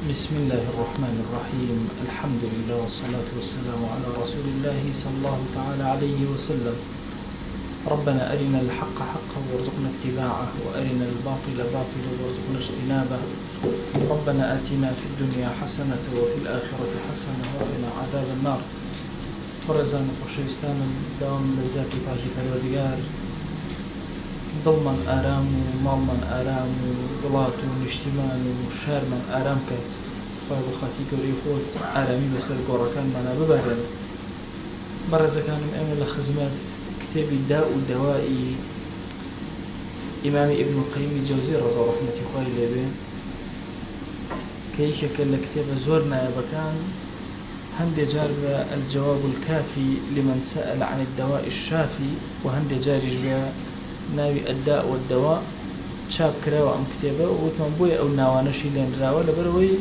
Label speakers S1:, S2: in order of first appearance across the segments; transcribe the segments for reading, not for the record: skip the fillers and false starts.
S1: بسم الله الرحمن الرحيم. الحمد لله والصلاة والسلام على رسول الله صلى الله تعالى عليه وسلم. ربنا أرنا الحق حقا وارزقنا اتباعه، وأرنا الباطل باطلا وارزقنا اجتنابه. ربنا آتنا في الدنيا حسنة وفي الآخرة حسنة وقنا عذاب النار. برزان خوشويستان دوام لذات باقي پروردگار، دڵمان ئارام و ماڵمان ئارام و وڵات و نیشتیمان و شارمان ئارام کات. خۆی بە خاتی گەورەی خۆت ئارامی بەسەر گۆڕەکانمانە ببارێن. بەڕێزەکانم، ئێمە لە خزمەت کتێبی دا و دەوایی ئیمامی ئیبن القەیمی جەوزی ڕەزا و ڕەحمەتی خوای لێبێ، کە یەکێکە لە کتێبە زۆر نایەبەکان. هەندێک جار بە الجواب الكافي لمن سأل عن الدواء الشافي، و هەندێک جاریش بە ناوی الداء والدواء چاپ کراوە ئەم کتێبە، و وتمان بۆیە ئەو ناوانەشی لێنراوە لەبەرەوەی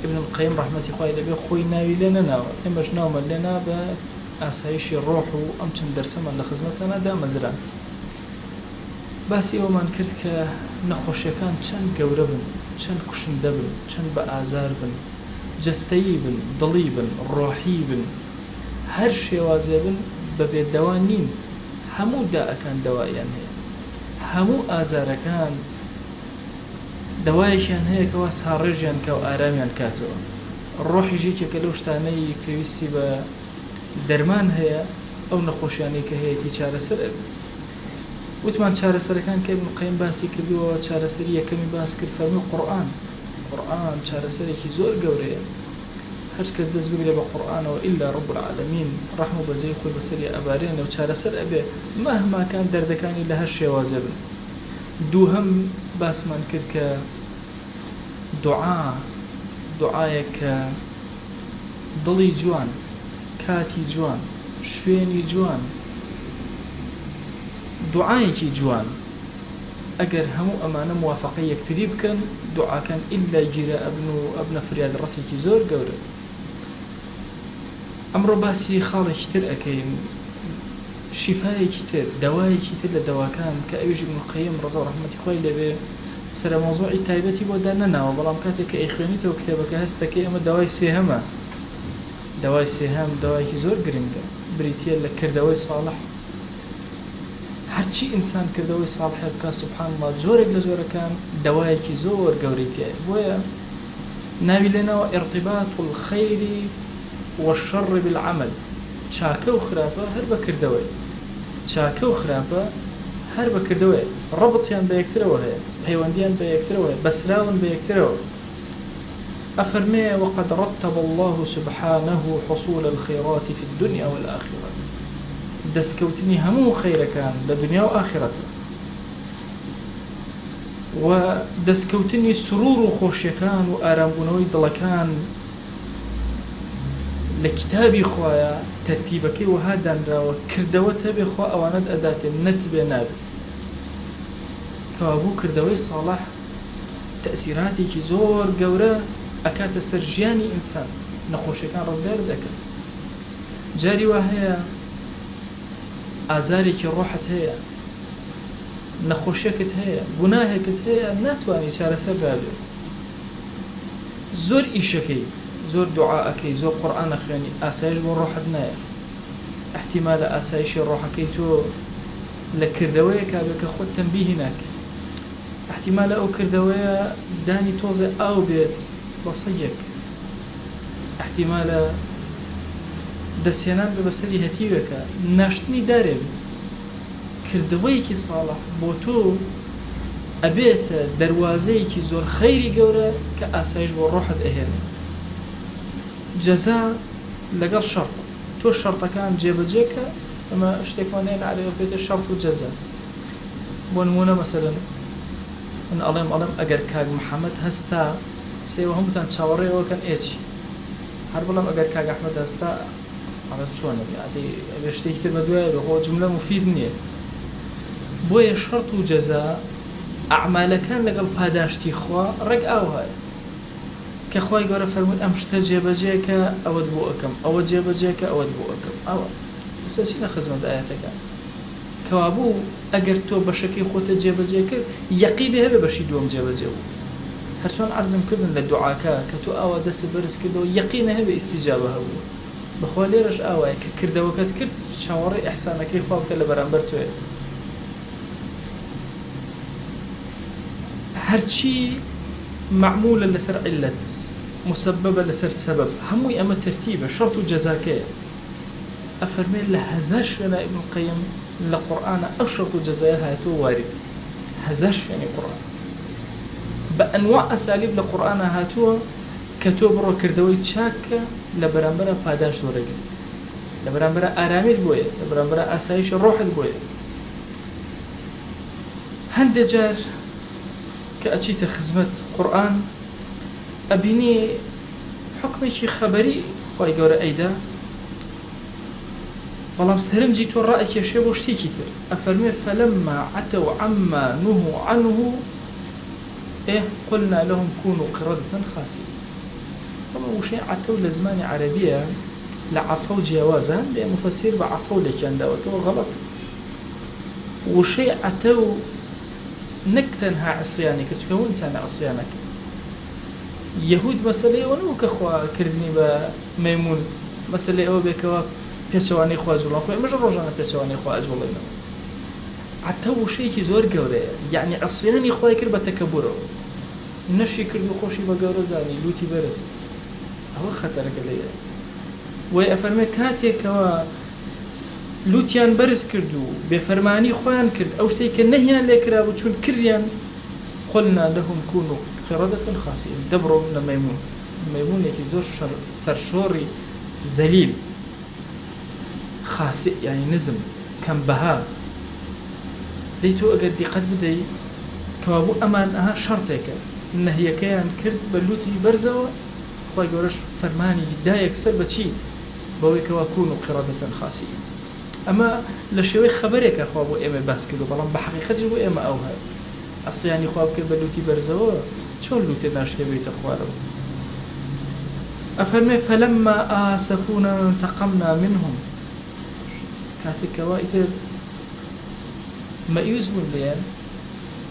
S1: ابن القەیم ڕەحمەتی خوای لێبێ خۆی ناوی لێ نەناوە. ئێمەش ناومان لێنا بە ئاسایشی ڕۆح و ئەم چەند دەرسەمان لە خزمەتانە دامەزران. باسی ئەومان کرد کە نەخۆشیەکان چەند گەورە بن، چەند کوشندە بن، چەند بە ئازار بن، جەستەیی بن، دڵی بن، ڕۆحی بن، هەر شێوازێ بن، بەبێ دەوا نین. هەموو دائەکان دەوایان هەیە، هەموو ئازارەکان دەوایەکیان هەیە کەوا ساڕێژیان کە و ئارامیان کاتەوە. ڕۆحیش یەکێکە لەو شتانەی پێویستی بە دەرمان هەیە، ئەو نەخۆشیانەی کە هەیەی چارەسەر ئەبێ. وتمان چارەسەرەکان کە ابن القەیم باسی کردووە، چارەسەری یەکەمی باس کرد فەرمووی قورئان. قورئان چارەسەرێکی زۆر گەورەیە. هەر کەس دەست بگرێ بە قورئانەوە ئیلا رب العالمین ڕەحم و بەزەی خۆی بەسەری ئەبارێنە و چارەسەر ئەبێ، مەهماکان دەردەکانی لە هەر شێوازێ بن. دووهەم باسمان کرد کە دوعایەک کە دڵی جوان، کاتی جوان، شوێنی جوان، دوعایەکی جوان، ئەگەر هەموو ئەمانە موافقەی یەکتری بکەن، دوعاکان ئیلا گیرە ئەبن و ئەبنە فریاد ڕەسێکی زۆر گەورە. ئەمڕۆ باسی خاڵێکی تر ئەکەین، شیفایەکی تر، دەوایەکی تر لە دەواکان کە ئەویش ابن القەیم ڕەزا و ڕەحمەتی خوای لێبێ سەرە مۆزوعی تایبەتی بۆ دانەناوە، بەڵام کاتێک کە ئەیخوێنیتەوە کتێبەکە هەستەکەی ئەمە داوای سێهەمە. داوای سێهەم داوایەکی زۆر گرنگە، بریتیە لە کردەوەی ساڵح. هەرچی ئینسان کردەوەی ساڵحێ بکە، سوبحان الله، جۆرێک لە جۆرەکان دەوایەکی زۆر گەورەی تایە. بۆیە ناوی لێنەوە ئیرتیباط الخەیر والشر بالعمل. چاکە و خراپە هەر بە کردەوەی، چاکە و خراپە هەر بە کردەوەی، ڕەبطیان بە یەکترەوە هەیە، پەیوەندیان بە یەکترەوە هەیە، بەسراون بە یەکترەوە. أفرمي وقد رتب الله سبحانه حصول الخيرات في الدنيا والآخرة. دەستکەوتنی هەموو خەیرەکان لە دنیا و ئاخرەتە، و دەستکەوتنی سرور و خۆشیەکان و ئارامبوونەوەی دڵەکان لە کتابی خوایە تەرتیبەکەی وەها دانراوە. کردەوەت هەبێ خوا ئەوانەت ئەداتێن، نەتبێ نابێ. کەوابوو کردەوەی ساڵح تەئسیراتێکی زۆر گەورە ئەکاتە سەر ژیانی ئینسان، نەخۆشیەکان ڕزگار دەکەن. جاری وا هەیە ئازارێکی ڕۆحت هەیە، نەخۆشیەکت هەیە، گوناهێکت هەیە، ناتوانی چارەسەر بابێ. زۆر ئیشەکەیت، زۆر دوعاەکەی، زۆر قورئان ئەخوێنی، ئاسایش بۆ ڕۆحت نایە. احتیمالە ئاسایشی ڕۆحەکەی تۆ لە کردەوەیە کابێ کە خۆت تەنبیهی ناکە. احتیمالە ئەو کردەوەیە دانی تۆزێ ئاو بێت بە سەگێک. احتیمالە دەستێنان بە بەسەری هەتیوێکە، ناشتنی دارێ. کردەوەیەکی ساڵح بۆ تۆ ئەبێتە دەروازەیەکی زۆر خەیری گەورە کە ئاسایش بۆ ڕۆحت ئەهێنێ. جەزا لەگەڵ شەڕتە، تۆ شەڕتەکان جێبەجێکە. ئەمە شتێکمان هەیە عەرەبییە بێتە شەڕت و جەزا. بۆ نمونە مەسەلەن من ئەڵێم ئەگەر کاک محەممەد هەستا سێوە هەمووتان چاوەڕێەوەکەن ئێچی، هەر بڵام ئەگەر کاک ئەحمەد هەستا ئەڵێ چۆنە ئەبێ شتێکی تر بە دوایە بێ، خۆ جملە مفید نییە. بۆیە شەڕت و جەزا ئەعمالەکان لەگەڵ پاداشتی خوا ڕێک ئاو هەیە کە خوای گەورە فەرمووی ئەم شتە جێبەجێکە ئەوەت بۆ ئەەکەم، ئەوە جێبەجێکە ئەوەت بۆ ئەەکەم. ئەوە ئێستا چی لە خزمەت ئاەتەکان کەوابوو ئەگەر تۆ بەشەکەی خۆتە جێبەجێ کرد، یەقینی هەبێ بەشی دووەم جێبەجێ بوو. هەرچۆن عەرزم کردن لە دوعاکە کە تۆ ئاوا دەست بەرز کردەوە یەقینە هەبێ ئیستیجابە هەبوو بەخوا لێرەش ئاوایە کە کردەوەکەت کرد چاوەڕێی ئەحسانەکەی خوا بکە لە بەرامبەر تۆیە هەرچی معمولە لەسەر عیلەت مسببە لەسەر سەبەب هەمووی ئەمە تەرتیبە شەرت و جەزاکەیە ئەفەرمێ لە هەزار شوێنە ئیبن قەیم لە قورئانە ئەو شەرت و جەزایە هاتووە وارد هەزار شوێنی قورئان بە ئەنواع ئەسالیب لە قورئانە هاتووە کە تۆ بڕۆ کردەوەی چاکە لە بەرامبەرە پاداش وەرەگری لە بەرامبەرە ئارامیت بۆیە لە بەرامبەرە ئاسایشی ڕۆحت بۆیە هەندێک جار کە ئەچیتە خزمەت قورئان ئەبینی حکمێکی خەبەری خۆی گەورە ئەیدا بەڵام سەرنجی تۆ ڕائەکێشێ بۆ شتێکی تر ئەفەرمێ فەلەمما عەتەو عەمما نوهوا عنه قلنا لهم كونوا قردة خاسئين طبعا وشيء عتو لزمان عربية لعصو جوازا لأن مفسير بعصو لكان داوته غلط وشيء عتو نكتنها عصيانك تكون إنسان عصيانك يهود مسألة ونو كخوا كردني بميمون مسألة أو بكوا بيشواني خوا جولا خوا مش رجعنا بيشواني خوا جولا عتو شيء زور جوري يعني عصياني خوا يكرب تكبره نشي كردو خوشي بقورة زاني لوتي برس هو خطرك ليه ويأفرمي كاتي كوا لوتيان برس كردو بفرماني خوان كرد أو شتي كنهيان لكرا وشون كرديان قلنا لهم كونوا قردة خاسئين دبروا من ميمون يكي زور سرشوري زليل خاسئ يعني نزم كان بها ديتو أقد دقت بدي كوابو أمان شرطك نهي كيان كرد بلوتي برزوا خوي جورش فرماني دايك سر بشي بوي كواكونوا قردة خاسئين أما لشوي خبرك أخو أبو إما باسكلو بلام بحقيقة جو إما أو هاي أصل يعني خواب كرد بلوتي برزوا شو اللوتي ناشك بيت أخوارو أفرمي فلما آسفونا انتقمنا منهم كاتك كوائتر ما يوزبون ليان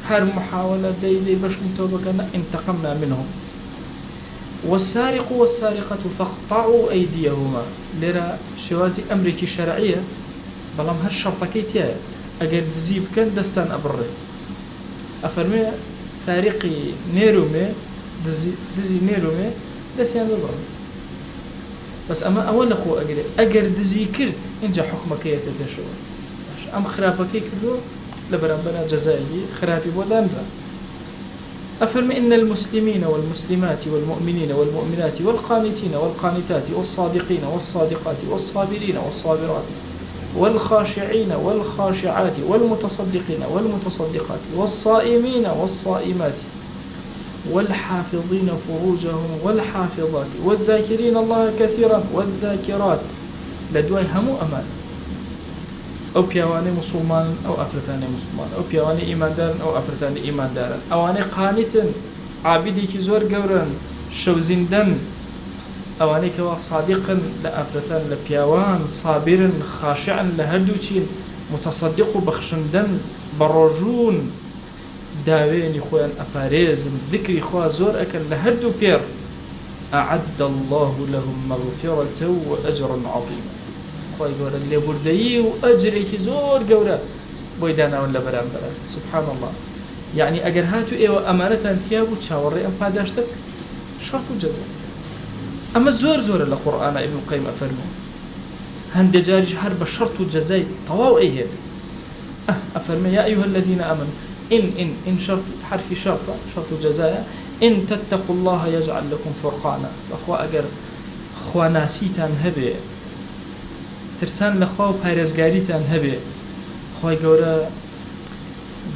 S1: هر محاولة دي باش نتوبكنا انتقمنا منهم والسارق والسارقة فاقطعوا أيديهما لرا شوازي أمريكي شرعية بلام هر شرطكيتيا أجر دزيب كان دستان أبره أفرمي سارقي نيرومي دزي نيرومي دستان أبره بس أما أول أخو أجر دزي كرت إنجا حكمك يتدشوا أم خرابك كردو لبرامبنا جزائي خرابي ودان أفرمي إن المسلمين والمسلمات والمؤمنين والمؤمنات والقانتين والقانتات والصادقين والصادقات والصابرين والصابرات والخاشعين والخاشعات والمتصدقين والمتصدقات والصائمين والصائمات والحافظين فروجهم والحافظات والذاكرين الله كثيرا والذاكرات لدواي همو أمان أو بيواني مسلمان أو أفرتاني مسلمان أو بيواني إيمان دارن أو أفرتاني إيمان دارن أواني قانتن عابدي كي زور قورن شو زندن أواني كوا صادقا لأفرتان لبيوان صابرا خاشعا لهردوچين متصدق بخشندن بروجون داويني خوان أفاريزم ذكري خوا زور أكل لهردو بير أعد الله لهم مغفرة وأجرا عظيما خوای گەورە لێبوردەیی و ئەجرێکی زۆر گەورە بۆی داناون لە بەرامبەرە سبحان الله یعنی ئەگەر هاتو ئێوە ئەمانەتان تیا بوو چاوەڕێ ئەم پاداشتە شەرت و جەزا ئەمە زۆر زۆرە لە قورئانە ئیبن قەیم ئەفەرمێ هەندێک جاریش هەر بە شەرت و جەزای تەواو ئەیهێنێ ئەفەرمێ یا ئەیها الذین آمنوا إن شرط حرف شرط جزاء إن تتقوا الله يجعل لكم فرقانا أخوة أجر خوا ناسيتان هبه ترسان لخوا وبارزگاریتان هبه خوای گەورە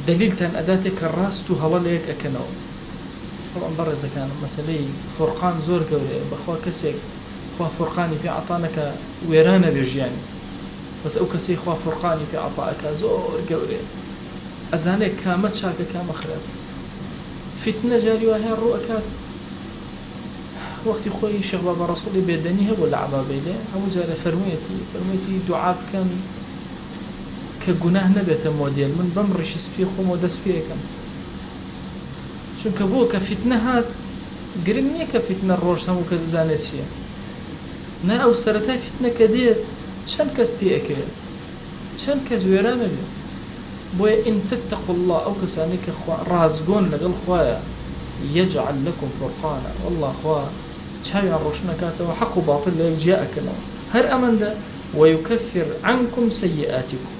S1: دلیلتان ئەداتێک کە ڕاست و هەڵە لەیەک ئەکەنەوە طبعا بەڕێزەکانم مەسەلەی فورقان زۆر گەورەیە بەخوا کەسێک خوا فورقانی پێ عەتانەکە وێرانە بێ ژیانی بەس ئەو کەسەی خوا فورقانی پێ عەتاەکە زۆر گەورەیە ئەزانێک کامە چاکە کامە خراپ فتنە جاری وایە ڕوو ئەکات وقتی خوی شیخ بابا رسولی بدنی هبو لعبابیله همو جاره فرمویتی دعا بکن که گناه نبیت مدل من بمرش سپی خو مدس پیکم چونکە بۆ کە فیتنە هات گرنگ نییە کە فیتنە ڕۆژ هەموو کەس زانێت چییە نا ئەو سەرەتای فیتنە کە دێت چەند کەس تێئەکرێت چەند کەس وێرانە بێت بۆیە ئین تتقوا الله ئەو کەسانی کە ڕازگۆن لەگەڵ خوایە یەجعل لەکم فورقانا والله خوا چاویان ڕۆشن نەکاتەوە حەق و باطل لە یەکجیا ئەکەنەوە هەر ئەمەندە ويكفر عنكم سيئاتكم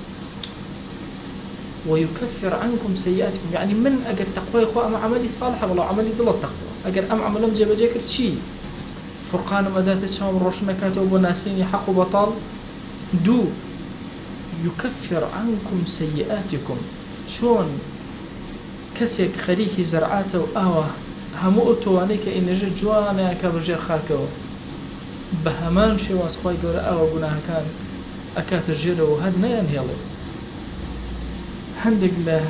S1: ويكفر عنكم سيئاتكم يعني من أجر تقوى إخوة أم عملي صالح والله عملي ضل التقوى أجر أم عملهم جاب جاكر شيء فرقان مدات شام روشنا كاتب وناسين حق وبطال دو يكفر عنكم سيئاتكم شون كسيك خريكي زرعاته وآوه همو أتوانيك إن جد جوانا كبجير خاكو بهمان شي واسخوي قولا آوه قناها كان أكات الجيرة وهد نيان هيالي هندق له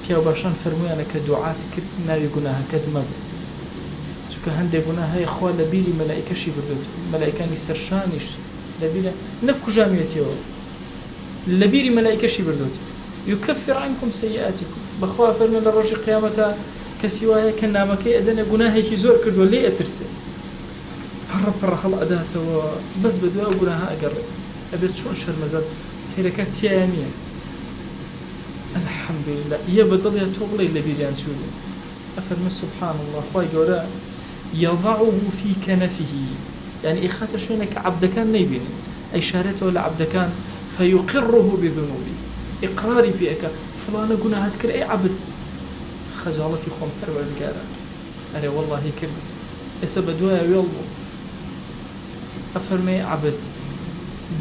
S1: پیاو باشان فرمویانە کە دوعات کرد ناوی گوناهەکەت مەبێ چونکە هەندێک گوناه هەیە خوا لە بیری مەلائیکەشی بردوت مەلائیکانی سەرشانیش لە بیرە نەک کوژامیەتیەوە لە بیری مەلائیکەشی بردوت یکەفر عنکم سەیئاتیکم بەخوا فەرمێ لە ڕۆژی قیامەتە کەسی وایە کە نامەکەی ئەدەنە گوناهێکی زۆر کردووە لێ ئەترسێ هەڕەپەڕە هەڵ ئەداتەوە بەس بە دوای ئەو گوناهە ئەگەڕێ ئەبێت چۆن شەرمەزار سەیرەکە تیایە نییە الحمد لله يبدل يتوغلي لبيريان شولي أفرم سبحان الله خواهي قولا يضعه في كنفه يعني إخاطر شوينك عبدكان نيبيني أي شارته لعبدكان فيقره بذنوبه إقراري بيك فلانا قنا هاتكر أي عبد خجالتي خوم پروردگارا أري والله كرد إسا بدوايا ويالله أفرمي عبد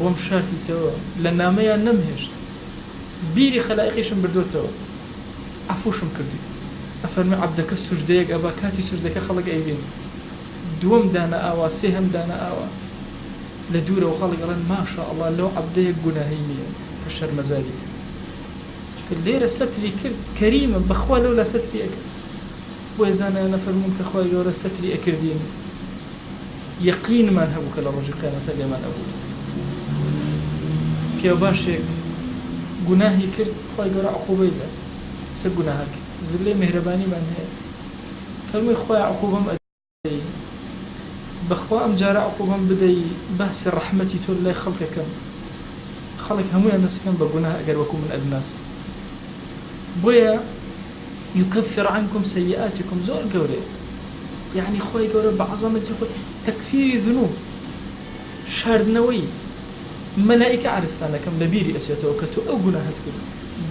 S1: بوم شارتي تو لناميا نمهش بیری خەلایقیشم بردوتەوە عەفوشم کردی ئەفەرمێ عەبدەکە سوژدەیەک ئەبا کاتی سوژدەکە خەڵک ئەیبین دووەم دانە ئاوا سێهەم دانە ئاوا لە دوورەوە خەڵک ئەڵێن ماشا ئەڵڵا لەو عەبدەیەک گوناهی نییە کە شەرمەزاری چونکە لێرە سەتری کرد کەریمە بەخوا لەو لا سەتری ئەکرد بۆیە زانایانە فەرموون کە خوای گەورە سەتری ئەکردین یەقینمان هەبوو کە لە ڕۆژی قیامەتە لێمان ئەبوو پیاو باشێک گوناهی کرد خوای گەورە عقوبەی دا سەر گوناهەک زلەی مهرەبانیمان هەیە فەرمووی خوای عقوبەم ئەدەی بەخوا ئەم جارە عقوبەم بدەی باسی ڕەحمەتی تۆ لای خەڵکەکەم خەڵک هەموویان دەستەکەن بە گوناه ئەگەر وەکو من ئەدناس بۆیە یکەفر عنکم سەیئاتکم زۆر گەورەیە یعنی خوای گەورە بە عەزەمەتی خۆی تەکفیری ذنوب شاردنەوەی مەلائیکە عرستانەکەم لە بیری ئەچێتەوە کە تۆ ئەو گوناهت کرد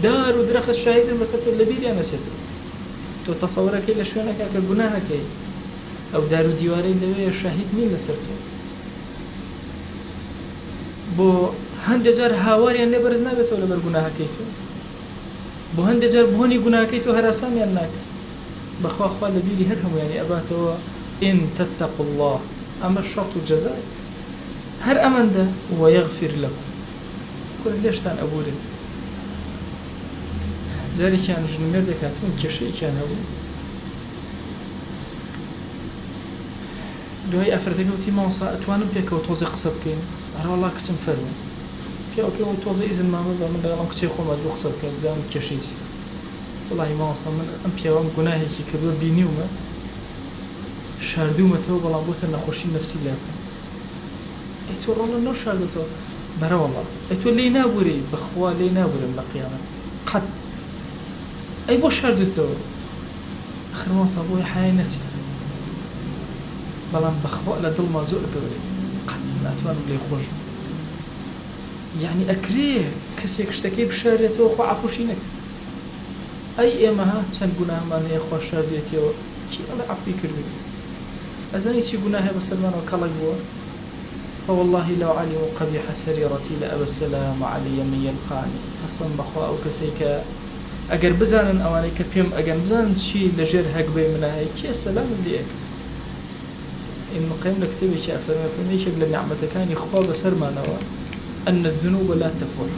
S1: دار و درەخت شاهیدن بەسەر تۆ لە بیریان ئەچێتەوە تۆ تەسەوورەکەی لە شوێنەکە کە گوناهەکەی ئەو دار و دیوارەی لەوەیە شاهید نین لەسەر تۆ بۆ هەندێک جار هاواریان لێ بەرز نابێتەوە لەبەر گوناهەکەی تۆ بۆ هەندێک جار بۆنی گوناهەکەی تۆ هەراسانیان ناکات بەخوا خوا لە بیری هەر هەمویانی ئەباتەوە ئین تتقوا الله ئەمە شەرت و جەزای هەر ئەمەندە وەیەغفر لەکم کورە لێشتان ئەبوورن جارێکیان ژنمێردێک هاتبوون کێشەیەکیان هەبوو دوای ئەفرەتەکە وتی مامۆستا ئەتوانم پێکەوە تۆزە قسە بکەین هەر وەڵا کچم فەرمووی پیاوەکەوە تۆزە ئیزن مامە بە من لەگەڵ کچێ خۆمە دوو قسە بکەین جام کێشەی چی وەڵاهی مامۆستا من ئەم پیاوەم گوناهێکی کردووە بینیومە شاردوومەتەوە بەڵام بۆتە نەخۆشی نەفسی لافە ئەی تۆ ڕۆڵە نەو شاردوتەوە بەرە وەڵا ئەی تۆ لێی نابووری بەخوا لێی نابوورم لە قیامەت قەت ئەی بۆ شاردوتەوە ئەخر مامۆستا بۆی حیا نەچێ بەڵام بەخوا لە دڵما زۆر گەورەی قەت ناتوانم لێی خۆش یعنی ئەکرێ کەسێک شتەکەی بشارێتەوە خوا عەفوشی نەکرد ئەی ئێمەها چەند گوناهمان هەیە خوا شاردێتەوە کی ئەڵێ عەفوی کردووی ئەزانی چی گوناهێ بەسەرمانەوە کەڵک بووە فوالله لو علموا قبيح سريرتي لأبى السلام علي من يلقاني قسم بخوا أو كسيك أجر بزانن أواني كبيم أجر بزانن شيء لجر هك بي من هاي كي السلام ليك إن قيم لكتبي شيء فميش بلا نعمة كان يخوا بسر ما نوا أن الذنوب لا تفور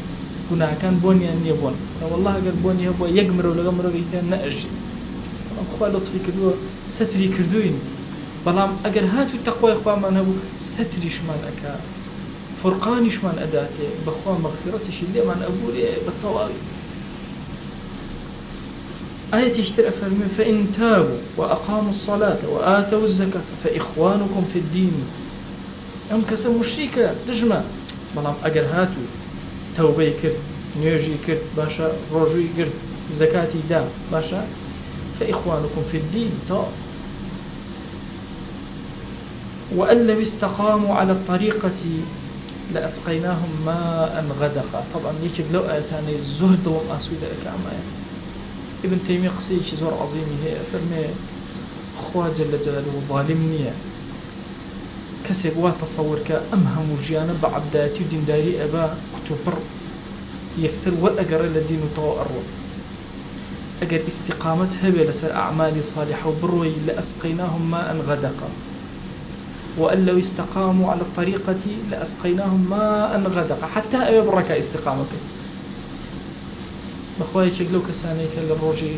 S1: كنا كان بوني أن يبون والله أجر بوني يبوا يجمر ولا جمر ويتان نأجي أخوا لطفي كدوا ستري كردوين بەڵام ئەگەر هاتوو تەقوای خوامان هەبوو سەتریشمان ئەکا فورقانیشمان ئەداتێ بەخوا مەغفرەتیشی لێمان ئەبوورێ بە تەواوی آية يشتري أفرمي فإن تابوا وأقاموا الصلاة وآتوا الزكاة فإخوانكم في الدين. أم كسب مشركة تجمع بلام أجر هاتو توبي كرت نيجي كرت باشا رجوي كرت زكاتي دا باشا فإخوانكم في الدين طب. وأن لو استقاموا على الطريقة لأسقيناهم ماء غدقا. طبعا يجب لو آياتاني الزهد ظلم أسودة كعمايات ابن تيمية قصيش زور عظيمي هي فرمي خوا جل جلاله ظالمني كسب وتصور كأمهم جيانا بعبداتي ودين داري أبا كتبر يكسر والأقر الذين طوى أروى أقر استقامتها بلسر أعمال صالحة وبروي لأسقيناهم ماء غدقا. وأن لو استقاموا على الطريقة لأسقيناهم ماء غدقا حتى أبرك استقامك بخواي شكلو كسانيك للروجي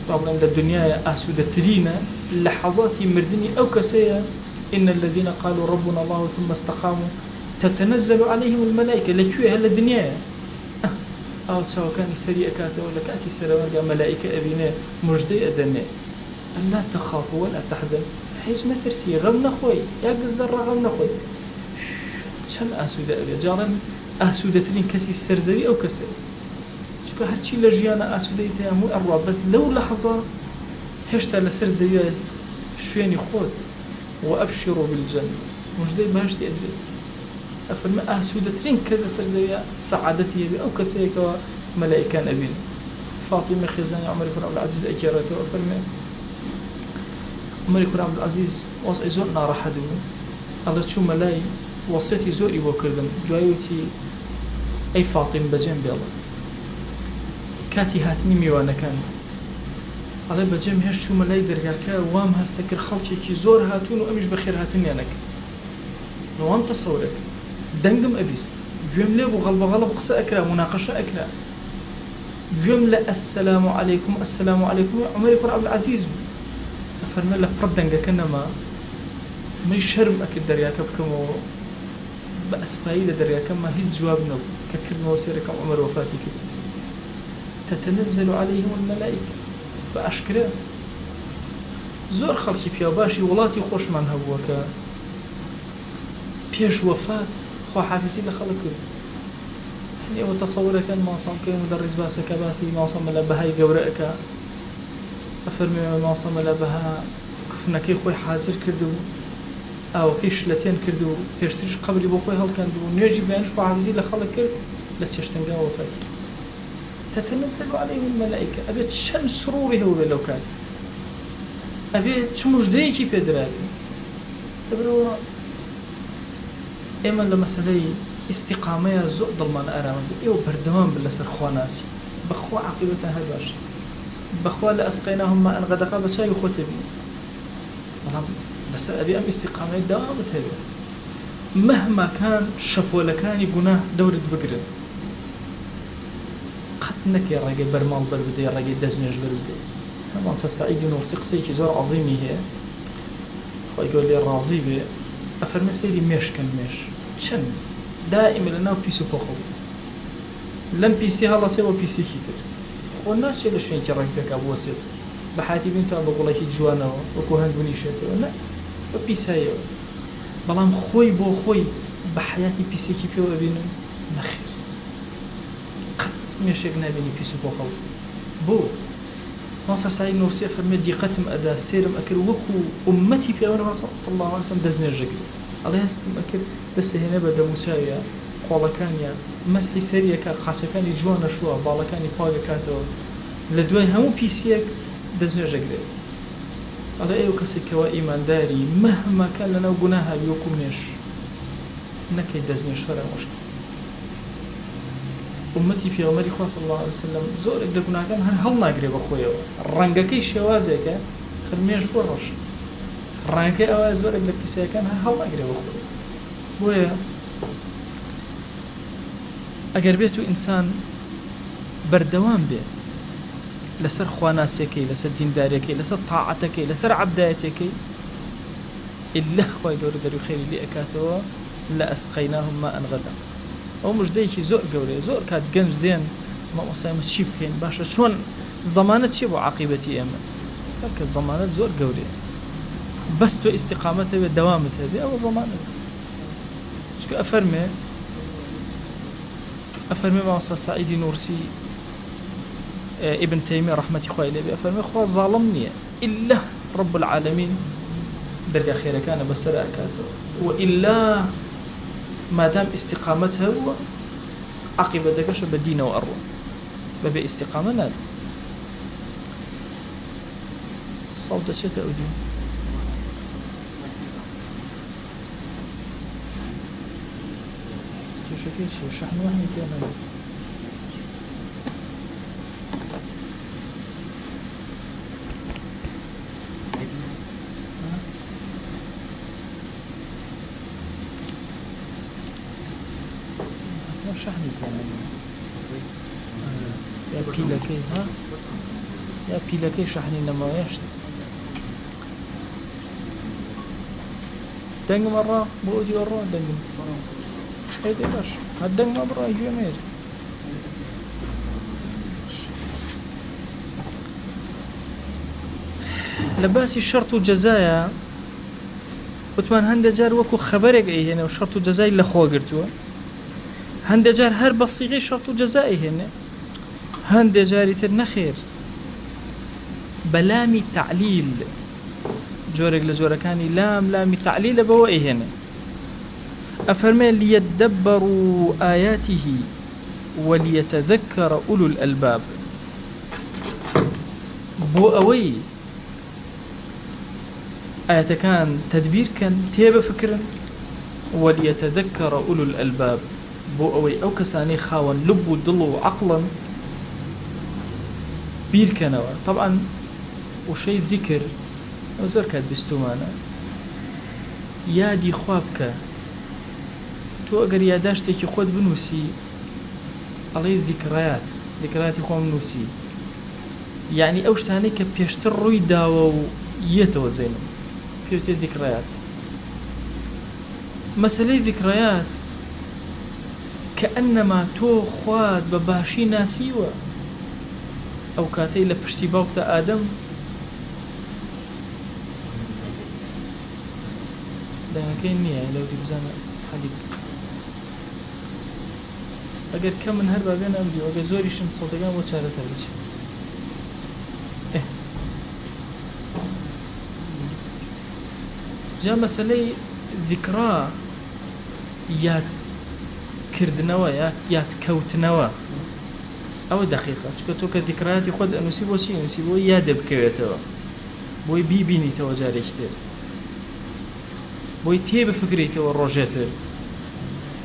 S1: طبعا الدنيا أسودة ترينا لحظات مردني أو كسية إن الذين قالوا ربنا الله ثم استقاموا تتنزل عليهم الملائكة لكوية هلا الدنيا أو سواء كان سريع كاته ولا كاتي سريع ملائكة أبينا مجدي أدنى أن لا تخافوا ولا تحزن حيج نترسي غم نخوي يا الزر غم نخوي كم أسودة أبي جارا أسودة ترين كسي السرزوي أو كسي شو هالشي لجيانا أسوديتها مو أروع بس لو لحظة هشتا لسر زيادة شويني خود وأبشروا بالجنة مش داي بهشتي أدريد أفرما أسودتين كذا سر زيادة سعادتي يبي أو كسيك وملائكان أبين فاطمة خزاني عمر بن عبد العزيز أكيرته أفرما عمر بن عبد العزيز وصي زورنا راح دو الله شو ملاي وصيتي زوري وكردم جايوتي أي فاطمة بجنب الله كاتي هاتني ميوانا كان على بجم هش شو ملاي درجاكا وام هستكر خلشي كي زور هاتون وأمش بخير هاتني أناك نوام تصورك دنجم أبيس جملة وغلب غلب قصة أكرا مناقشة أكرا جملة السلام عليكم السلام عليكم عمر بن عبد العزيز أفرمي لك بردنجا كنما مش شرم أكيد درجاكا بكمو بأسبايل درجاكا ما هي جوابنا ككلمة وسيرك عمر وفاتي كده تتنزل عليهم الملائكة بأشكره زور خلشي بياباشي ولاتي خوش من هبوكا بيش وفات خو حافظي لخلق يعني وتصورك كان ما صام كي مدرس باسك باسي ما صام لبهاي قورئك أفرمي ما صام لبها كفنا كي خوي حاضر كردو أو كيش لتين كردو بيشتريش قبري بو خوي هل كان دو نيجي بينش خو حافظي لخلق كرد لتشتنقا وفاتي تتنزل عليهم الملائكة أبيت شن سروره ولو كان أبيت شو مجديكي بيدرالي أبرو إما لمسألة استقامة زود ضلمان أرامد إيو بردوان باللسر خواناسي بخوا عقيبتها هالباش بخوا لأسقيناهم ماء غدقا بشاي وخوتبي لسر أبي أم استقامة دوامت هذا مهما كان شبولكاني قناه دورة بقرد قتنك يا رجل برمال بربدي يا رجل دزنج بربدي ما سعيد نورسي قصيك زور عظيمي هي خو يقول لي راضي به أفرمي سيري ميش كان ميش شن دائما لنا بيسو بخل لم بيسي هلا سوى بيسي كتير خو الناس شيء لشين كرك بك أبو وسيط بحياتي بنتو أنا بقول لك جوانا وكوهن بنيشته لا بيسايو بلام خوي بو خوي بحياتي بيسي كي بيو أبينو نخير ميشك نابيني بيسو بوخو بو ناصر سعيد نورسي فرمي دقتم أدا سيرم أكر وكو أمتي بيغمبر صلى الله عليه وسلم دزني الجقل الله يستم أكر دس هنا بدا مسايا قولا كانيا مسحي سريا كقاسكاني جوانا شوا بالا كاني باقا كاتو لدواي همو بيسيك دزني الجقل الله أيو كسي كوا إيمان داري مهما كان لنا وقناها بيوكو ميش نكي دزني شفرا مشكل أمتي في غمري خواه صلى الله عليه وسلم زور إقدقنا كان هل ناقري بخويا رنقكي شوازيك خلميش برش رنقكي أواز زور إقدق بيسيا كان هل ناقري بخويا بويا أقر بيتو إنسان بردوان بي لسر خواناسيكي لسر دينداريكي لسر طاعتكي لسر عبدايتكي إلا خواه يقول قريو خيري لي أكاتوا لأسقيناهم ماء غدا أو مش دايكي زور قولي زور كات جنج دين ما وصايم تشيب كين باشا شون زەمانەت چیە بۆ عاقیبەتی ئێمە؟ کە زەمانەت زۆر گەورەیە، بەس تۆ ئیستیقامەت هەبێت، دەوامت هەبێت، ئەوە زەمانەت. چونکە ئەفەرمێ مامۆستا سعیدی نورسی ابن تەیمیە ڕەحمەتی خوای لێ بێ، ئەفەرمێ خوا زاڵم نییە ئیلا رب العالمین دەرگا خێرەکانە بەسەر ئاکاتەوە، وئیلا مادام ئیستیقامەت هەبووە عاقیبەتەکەشە بە دینەوە ئەڕوە، بەبێ ئیستیقامە نابێت. ساڵ دەچێتە ئەو دین کێشەکەی چیە؟ شەحن وەهمی پێ نەبێت. شحنی پێ نەبێت یا پیلەکەی یا پیلەکەی شەحنی نەماوەیەشت دەنگم ئەڕا بۆ ئەو دیوەڕۆ دەنگم هەیدێ باش هەر دەنگمە بڕای گوێمێر لە باسی شەرت و جەزایە وتمان هەندێک جار وەکو خەبەرێک ئەیهێنێ و شەرت و جەزای لە خۆ گرتووە، هەندێک جار هەر بە سیغەی شەرت و جەزا ئەیهێنێ، هەندێک جاری تر نەخێر بە لامی تعلیل، جۆرێک لە جۆرەکانی لامی تعلیلە بەوە ئەیهێنێ. ئەفەرمێ لیەدەبەڕوا ئایاتیه وەلیەتەذەکەرە ئولو الئەلباب، بۆ ئەوەی ئاەتەکان تەدبیرکەن تێبفکرن، وەلیەتەذەکەرە ئولو الئەلباب، بۆ ئەوەی ئەو کەسانەی خاوەن لب و دڵ و عەقڵن بیرکەنەوە. طبعاً وشەی ذیکر ئەو زۆر کات بیستومانە، یادی خوا بکە. تۆ ئەگەر یادداشتێکی خۆت بنووسی ئەڵێ ذیکرایاتی خۆم نووسی، یعنی ئەو شتانەی کە پێشتر ڕووی داوە و یەتەوە زێنم پێوتێ ذیکرایات. مەسەلەی ذیکرایات کە ئەنەما تۆ خوات بە باشی ناسیوە ئەو کاتەی لە پشتی باوکتە ئادەم دەنگەکەی نییە لەوتی بزانە حەلی ئەگەر کە من هەر بابێن ئەمدی ئەگەر زۆریشم سەڵتەکان بۆ چارەسەر بچێ. جا مەسەلەی ذیکرا یادکردنەوە یادکەوتنەوە ئەوە دەقیقە، چونکە تۆ کە ذیکرایاتی خۆت ئەنووسی بۆچی ئەنووسی؟ بۆی یادە بکەوێتەوە، بۆی بیبینیتەوە جارێکی تر، بۆی تێبفکریتەوە ڕۆژێتر.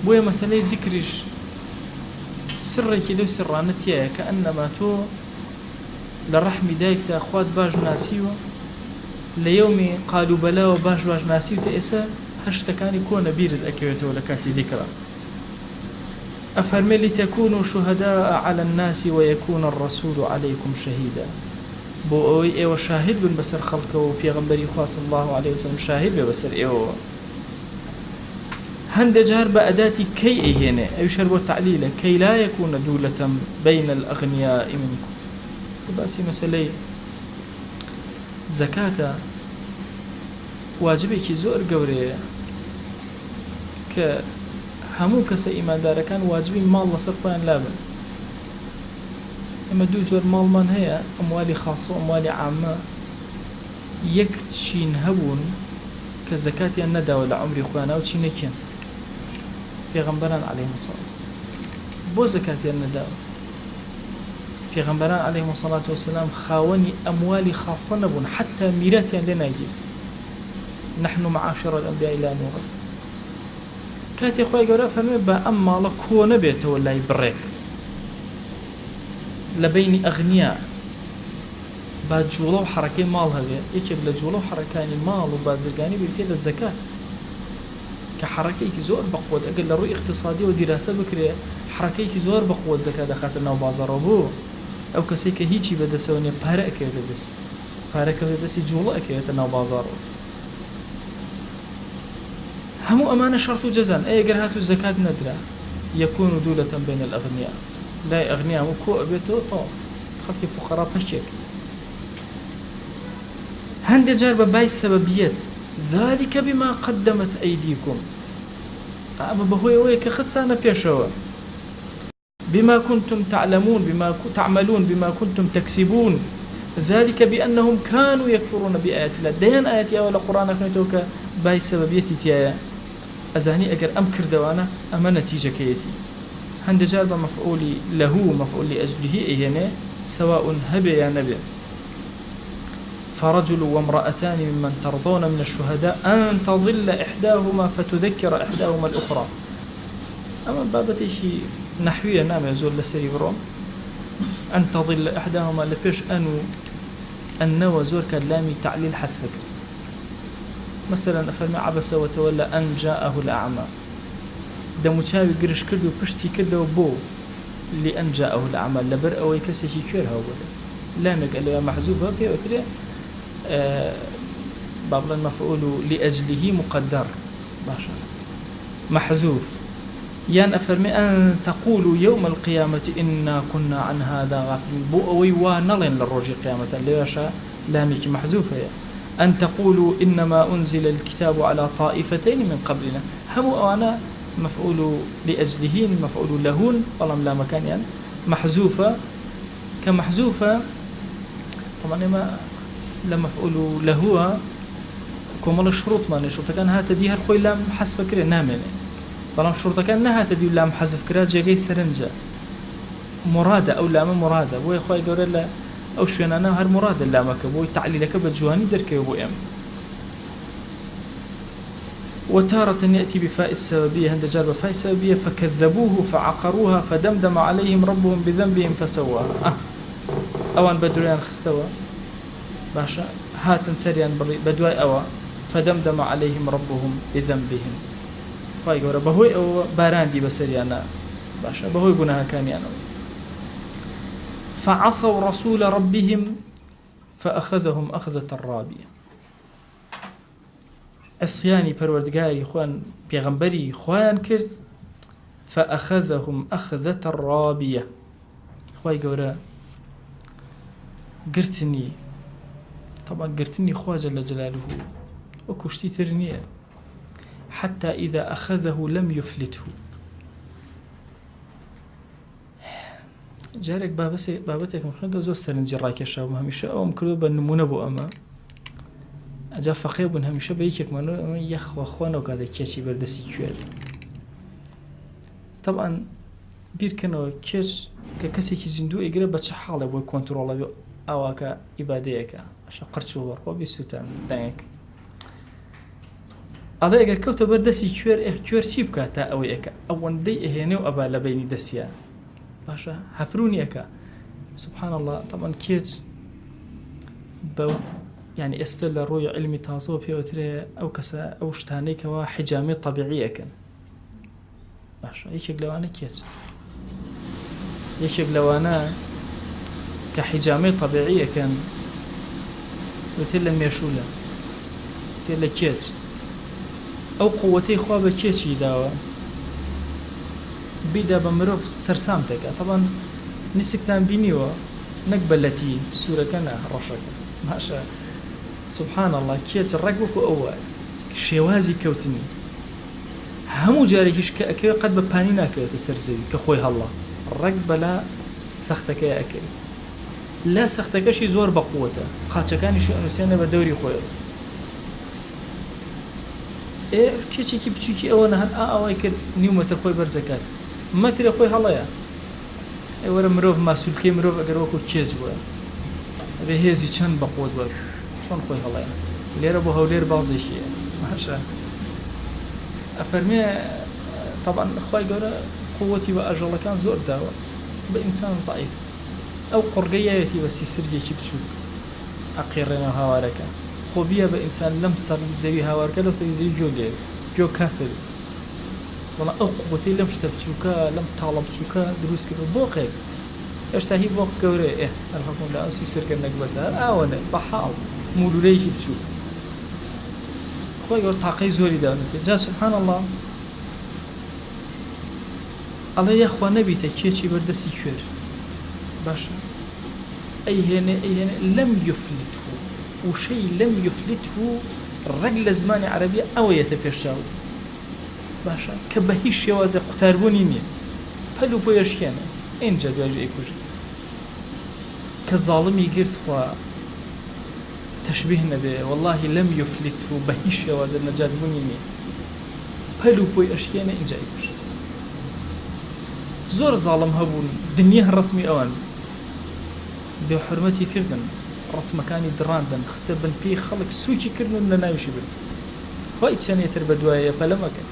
S1: بۆیە مەسەلەی ذیکریش سڕێکی لەو سڕانە تایە کە ئەنەما تۆ لە ڕەحمی دایکتا خوات باش ناسیوە، لە یەومی قالوبەلاوە باش ناسیوتە، ئێستا هەر شتەکانی کۆنە بیرت ئەکەوێتەوە لە کاتی ذیکرا. ئەفەرمێ لیتەکونوا شوهەداء عەلى الناس وەیەکونە الرەسوول عەلەیکم شەهیدا، بۆ ئەوەی ئێوە شاهد بن بەسەر خەڵکەوە و پێغەمبەری خوا صلی الله علیه وسلم شاهد بێ بەسەر ئێوە. هەندێک جار بە ئەداتی کەی ئەیهێنێ، ئەویش هەر بۆ تعلیلە، کەی لا یەکونە دوولەتە بەین الئەغنیاء منکم. باسی مەسەلەی زەکاتە واجبێکی زۆر گەورەیە کە هەموو کەسە ئیماندارەکان واجبی ماڵ لەسەر خۆیان لابن. ئێمە دوو جۆر ماڵمان هەیە، ئەموالی خاصە و ئەموالی عامە. یەک چین هەبوون کە زەکاتیان نەداوە لە عومری خۆیانە و چینەکیان پێغەمبەران عەلەیهیمو سەڵات وەسەلام بۆ زەکاتیان نەداوە. پێغەمبەران عەلەیهیمو سەڵات وەسەلام خاوەنی ئەموالی خاصە نەبوون، حتى میراتیان لێ ناگیر. نحن معاشر الأنبياء لا نورث. کاتی خوای گەورە فەرمێ بە ئەم ماڵە کۆ نەبێتەوە لای بڕێک لە بینی ئەغنیا، با جوڵە و حەرەکەی ماڵ هەبێ. یەکێک لە جوڵە و حەرەکانی ماڵ و بازرگانی بریتێ لە زەکات، کە حەرەکەیەکی زۆر بەقوت ئەگەر لە ڕووی اقتصادی و دیراسە بکرێ حەرەکەیەکی زۆر بەقوت زەکات دەخاتە ناو بازاڕەوە. بۆ ئەو کەسێک کە هیچی بەدەسەوە نیە پارە ئەکەوێتە دەست، پارەکەوێتە دەستی جوڵە ئەکەوێتە ناو بازاڕەوە. هەموو ئەمانە شەرت و جەزان. ئەگەر هاتوو زەکات نەدرا یەکون دوولەتە بین الئەغنیاء، لای ئەغنیا و کۆ ئەبێتەوە تەواو خەڵکی فوقەرا پەشێک هەندێک جار بە بای سەبەبیەت ذلك بما قدمت أيديكم ئەمە بەهۆی ئەوەیە کە خستانە پێشەوە بما كنتم تعلمون بما تعملون بما كنتم تكسبون ذلك بأنهم كانوا يكفرون بآيات الله ديان آياتي أولا قرآن أخنيتوك باي سببيتي تيايا أزاني أقر أم كردوانا أما نتيجة كيتي هند جارب مفعولي له مفعول لأجله إيهنه سواء هبي يا نبي فرجل وامرأتان ممن ترضون من الشهداء أن تظل إحداهما فتذكر إحداهما الأخرى أما بابتي نحوية نام يزول لسري بروم أن تظل إحداهما لبيش أنو زور كلامي تعليل حسفك مثلا أفرمي عبس وتولى أن جاءه الأعمى دموشاوي قرش كردو بشتي كردو بو لأن جاءه الأعمى لبر أو يكسي كيرها ولا لامك اللي محذوفة في أتري بابلا مفعول لأجله مقدر باشا محذوف يان أفرمي أن تقولوا يوم القيامة إنا كنا عن هذا غافلين بو أوي وانلين للرجي قيامة ليشا لامك محذوفة أن تقولوا إنما أنزل الكتاب على طائفتين من قبلنا هم أنا مفعول لأجلهين مفعول لهون والله لا مكان يعني محذوفة كمحذوفة طبعا ما لما مفعول له كمال الشروط ما الشروط كان هات دي هر خوي لام حذف كره نامنه بلام شروط كان نها تدي لام حذف كره جاي سرنجه مراده او لام مراده بو خوي قول لا او شنو انا هر مراده لامك بو تعليلك بجواني درك بو ام وتارة يأتي بفاء السببية هند جار بفاء السببية فكذبوه فعقروها فدمدم عليهم ربهم بذنبهم فسواها أوان بدريان خستوى باشا هاتن سريان بدواي أوا فدمدم عليهم ربهم بذنبهم خاي قورا بهوي أو باران دي بسريانا باشا بهوي قناها كان يعني فعصوا رسول ربهم فأخذهم أخذة الرابية عصياني پروردگاری خوان پیغمبری خوان کرد فأخذهم أخذة الرابية خواهي قورا قرتني طبعا قرتني خواه جل جلاله وكشتي ترنيه حتى إذا أخذه لم يفلته جارك بابتك مخند وزو سرنجي راكشا وهميشه أو مكردو بنمونه بو أما أجا فقيه بون هميشه بيكك منو يخ وخوانه وكذا كيشي بردسي كوير طبعا بير كانوا كيش ككسي كي زندو يقرا بچ حاله بو كنترول اواكا عباديك عشان قرچو ورقو بيسوتان دانك هذا اگر كوت بردسي كوير شي بكاتا او يك اون دي هينو ابا لبيني دسيا باشا هبرونيكا سبحان الله طبعا كيش يعني استل روي علمي تاسو في وتر او كسا او شتاني كوا حجامي طبيعيه كان باشا يشق لو انا كيس يشق لو انا كحجامي طبيعيه كان وتل ميشوله تل كيس او قوتي خوابه كيشي داوا بدا بمروف سرسامتك طبعا نسكتان بينيوا نقبلتي سوره كان رشك ماشا سبحان الله كيت الرقبك أول شوازي كوتني همو جاري هيش كأكل قد ببانينا كوت السرزي كخوي هالله الرقبة لا سختك يا أكل لا سختك شي زور بقوته خاطر كان شيء إنه سنة بدوري خوي إيه كيتشي كي بتشيكي أنا هن أوي كر نيومة الخوي برزكات ما تري خوي هالله يا إيه ورا مروف ما سلكي مروف أجروكو كيج بوا بهذي كان بقوت بوا شلون خوي هلا ليرة بو هولير بعضي شيء ماشا أفرمي طبعا خوي قوله قوتي وأجل كان زور داوى بإنسان ضعيف أو قرقياتي بس يسرجي كي بتشوف أقيرنا هوارك خوبيا بإنسان لم صار زي هوارك لو صار زي جو كاسل والله أو قوتي لم شتبتشوكا لم طالب تشوكا دروس كده بوقك اشتهي بوق قوله إيه الحكم لا أسي سرك النقبتها أولا بحاول مولو ليش بشو خوي يقول طاقي زوري داونتي جا سبحان الله الله يا اخوان نبيته كيشي بردسي كوير باشا ئەیهێنێ لەم یفلته وشەی لەم یفلته ڕەگ لە زمانی عەرەبیە ئەوەیەتە پێشچاوت باشە کە بە هیچ شێوازە قوتاربوونی نییە پەل و پۆیەشکێنە ئینجا دوایژ ئەیکوژێ کە زاڵمی گرت خوا تەشبیه نەبێ واللهی لەم یفلته بە هیچ شێوازە نەجاتبوونی نییە پەل و پۆی ئەشکێنە ئینجا ئەیکوژێ زۆر زاڵم هەبوون دنیا ڕسمی ئەوان بێ حورمەتی کردن ڕسمەکانی دڕاندن خسە بن پێی خەڵک سووکی کردن لە ناویشی برد وای چەندێتر بە دوایە پەلەمەکە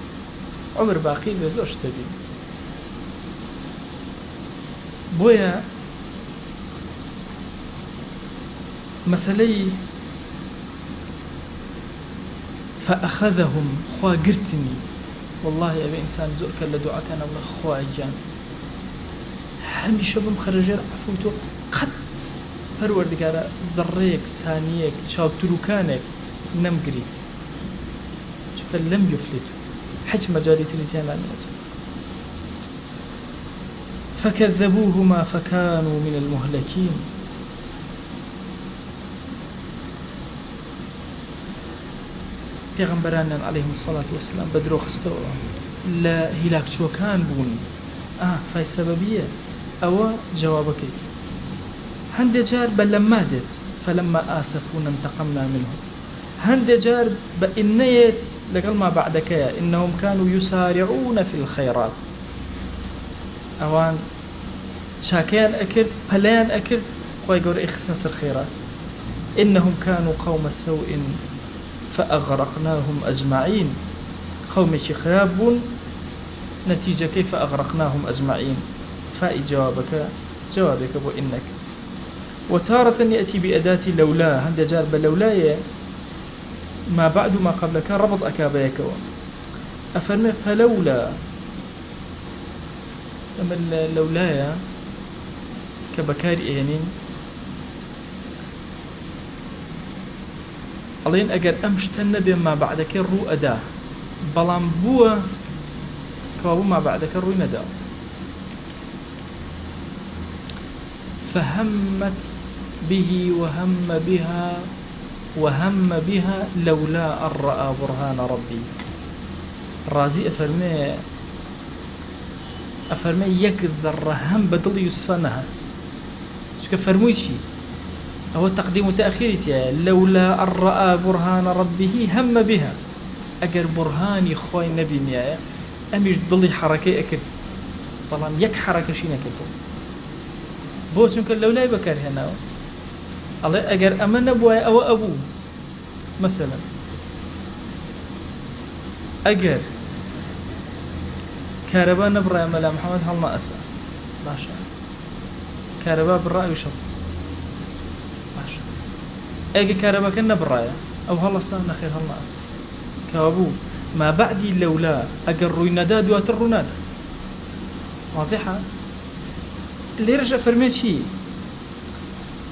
S1: عمر باقی بێ زۆر شتە بین بۆیە مەسەلەی فأخذهم خوا گرتنی والله ئەوێ ئینسان زۆر کە لە دوعاکانە بڵێ خوای گیان هەمیشە بم خەرەژێر عەفوی تۆ قەت پەروەردگارە زەڕەیەک سانیەک چاوتروکانێک نەمگریت چونکە لەم یفلته هیچ مەجالی تری تێیان نامێنێتەوە فكذبوهما فكانوا من المهلكين پێغەمبەرانیان عەلەیهیم سەڵات وەسەلام بە درۆ خستەوە لە هیلاکچووەکان بوون فای سەبەبیە ئەوە جوابەکەی هەندێک جار بە لەمما دێت فلما آسفونا انتقمنا منهم هەندێک جار بە ئینەیەت لەگەڵ ما بەعدەکەیە إنهم كانوا يسارعون في الخيرات ئەوان چاکەیان ئەکرد پەلەیان ئەکرد خۆی گەورە ئەیخستنە سەر خێرات إنهم كانوا قوم سوء فأغرقناهم أجمعين قومێکی خراپ بوون نەتیجەکەی فأغرقناهم أجمعين فائی جوابك بۆ إنك وتارة يأتي بأداة لولا هند جار بلولاية ما بعد ما قبلك ربط أكابيك أفرمي فلولا لما اللولاية كبكاري إيانين ألين أجر أمشتن بما بعدك الرو أداة بلان بوا كوابو ما بعدك الرو نداء فهمت به وهم بها لولا أن رأى برهان ربي رازي أفرمي يك الزر هم بدل يوسف نهات شو كفرموي شي هو تقديم وتأخير لولا أن رأى برهان ربه هم بها أجر برهاني خوي نبي نيا أمش ضلي حركة أكرت طالما يك حركة شي نكتو بۆ چونکە لەولای بەکارهێناوە ئەڵێ ئەگەر ئەمە نەبووایە ئەوە ئەبوو مەسەلەن ئەگەر کارەبا نەبڕایە مەلا محەممەد هەڵما ئەسا باشە کارەبا بڕاوی شەست باشە ئەگە کارەباکە نەبڕایە ئەو هەڵەسا نەخێر هەڵما ئەسا کەوا بوو ما بعدی لەولا ئەگەر ڕووی نەدا دواتر ڕوو نادا واضحە ليرجع أفرمي شيء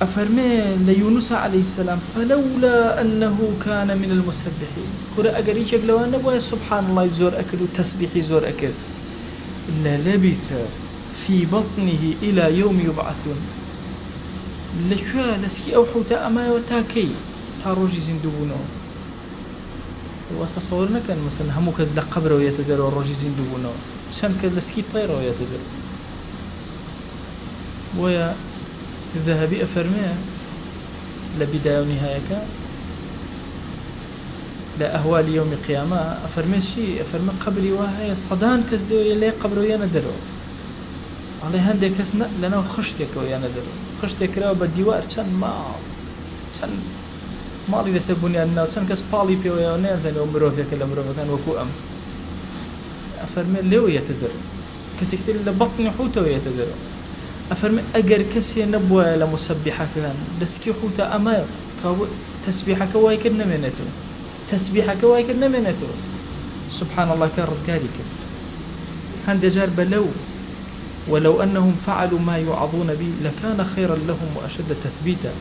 S1: أفرمي ليونس عليه السلام فلولا أنه كان من المسبحين كرة أجريك لو أنا بوي سبحان الله يزور أكل وتسبيح يزور أكل إلا لبث في بطنه إلى يوم يبعثون لكوا لسكي أو حوتا أما وتاكي تاروجي زندوبونه وتصورنا كان مثلا همو كز لقبر ويتدر وروجي زندوبونه سان كلسكي طير ويتدر ويا الذهبي أفرميه لبداية ونهاية لا أهوال يوم القيامة أفرمي شيء أفرمي قبري وهي صدان كسدو يلي قبر ويانا درو علي هندي كسنا لنا خشتك ويانا درو خشتك راو بالديوار كان مالي لسبوني أنه كان كس بالي بي ويانا نازل ومروفيا كلا مروفيا كان وكو أم أفرمي لو يتدر كسكتير لبطني حوته ويتدر أفرمي أجر كسي نبوة لمسبحك كان لسكي حوتا أما تسبيحك وايكر نمينته تسبيحك وايكر نمينته سبحان الله كان رزقالي كرت هند جار بلو ولو أنهم فعلوا ما يوعظون به لكان خيرا لهم وأشد تثبيتا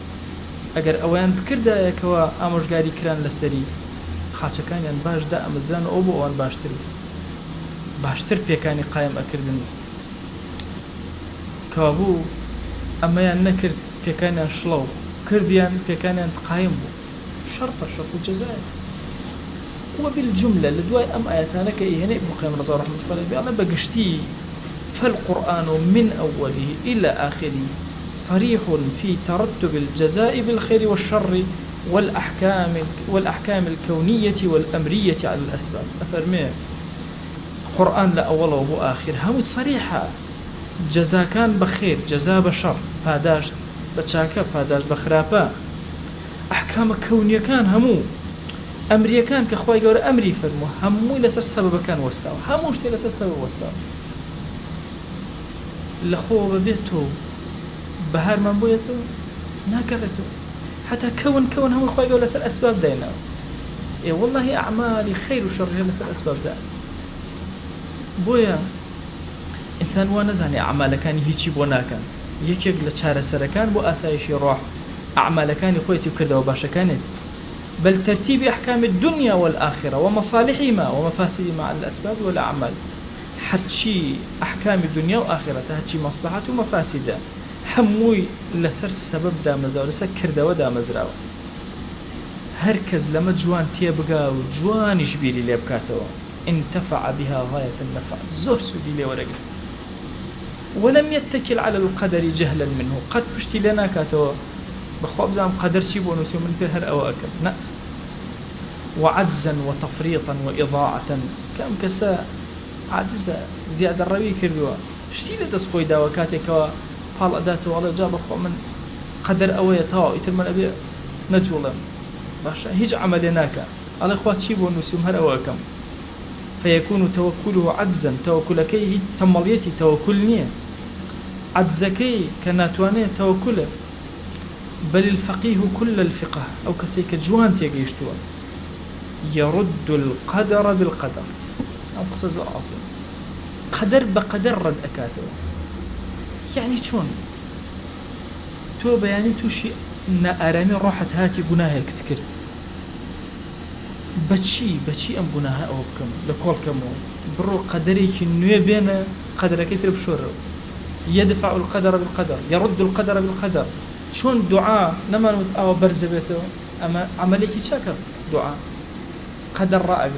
S1: أجر أوان بكردا يكوا أمش قاري كران لسري خاطر كان ين باش دا أمزان أوبو أوان باشتر بيكاني قائم أكردن كابو أما ين نكرت پێکانیان شڵە و کردیان پێکانیان قایم بوو شەرتە شەرت و جەزای وبالجملة لدواي أم آياتنا كإيهنئ ابن القيم رضي رحمة الله عليه بأنا بقشتي فالقرآن من أوله إلى آخره صريح في ترتب الجزاء بالخير والشر والأحكام الكونية والأمرية على الأسباب أفرمي قرآن لا أول وهو آخر هم صريحة جزا كان بخير جزا بشر باداش بتشاكا باداش بخرابا أحكام كونية كان همو أمرية كان كخواي جور أمري فرمو همو لسر سبب كان وستاو همو شتي لسر سبب وستاو لخو ببيتو بهار من بويتو ناكرتو حتى كون هم خواي جور لسر أسباب دينا إيه والله أعمالي خير وشر لسر أسباب دا بويا إنسان ونزاني أعمال كان هيجي بوناكا يكيق لشار سركان بو أسايشي روح أعمال كان خويتي وكذا وباشا كانت بل ترتيب أحكام الدنيا والآخرة ومصالحهما ومفاسدهما على الأسباب والأعمال حرشي أحكام الدنيا وآخرتها هرشي مصلحة ومفاسدة هموي لسر السبب دا مزاو لسر كردوا دا مزراو هركز لما جوان تيبقى وجوان يشبيري ليبكاتو انتفع بها غاية النفع زور سودي لي ورق ولم يتكل على القدر جهلا منه قد بشتي لنا كاتو بخواب زام قدر شيبو نسيو من مثل هر أواكب لا وعجزا وتفريطا وإضاعة كم كساء عجزة زيادة الروي كردوا شتي لتسخوي داوكاتك وقال أداته والله جاب أخو من قدر أوي تاو يترمى أبي نجولا باشا هيج عملناك على إخوات شيبو نسيو هر أواكب فيكون توكله عجزا توكلكيه تمليتي توكلنيه عجزكي كناتوانيه توكله بل الفقيه كل الفقه أو كسيك جوان تيجيشتوا يرد القدر بالقدر أو قصص أصل قدر بقدر رد أكاته يعني شون تو بياني توشي إن أرامي روحت هاتي قناها كتكرت بچي أم قناها أو بكم لكل كمو برو قدري كنوية بين قدرك يترب شور يدفع القدر بالقدر يرد القدر بالقدر شون دعاء نما نوت أو برزبته أما عملك شاكر دعاء قدر رأى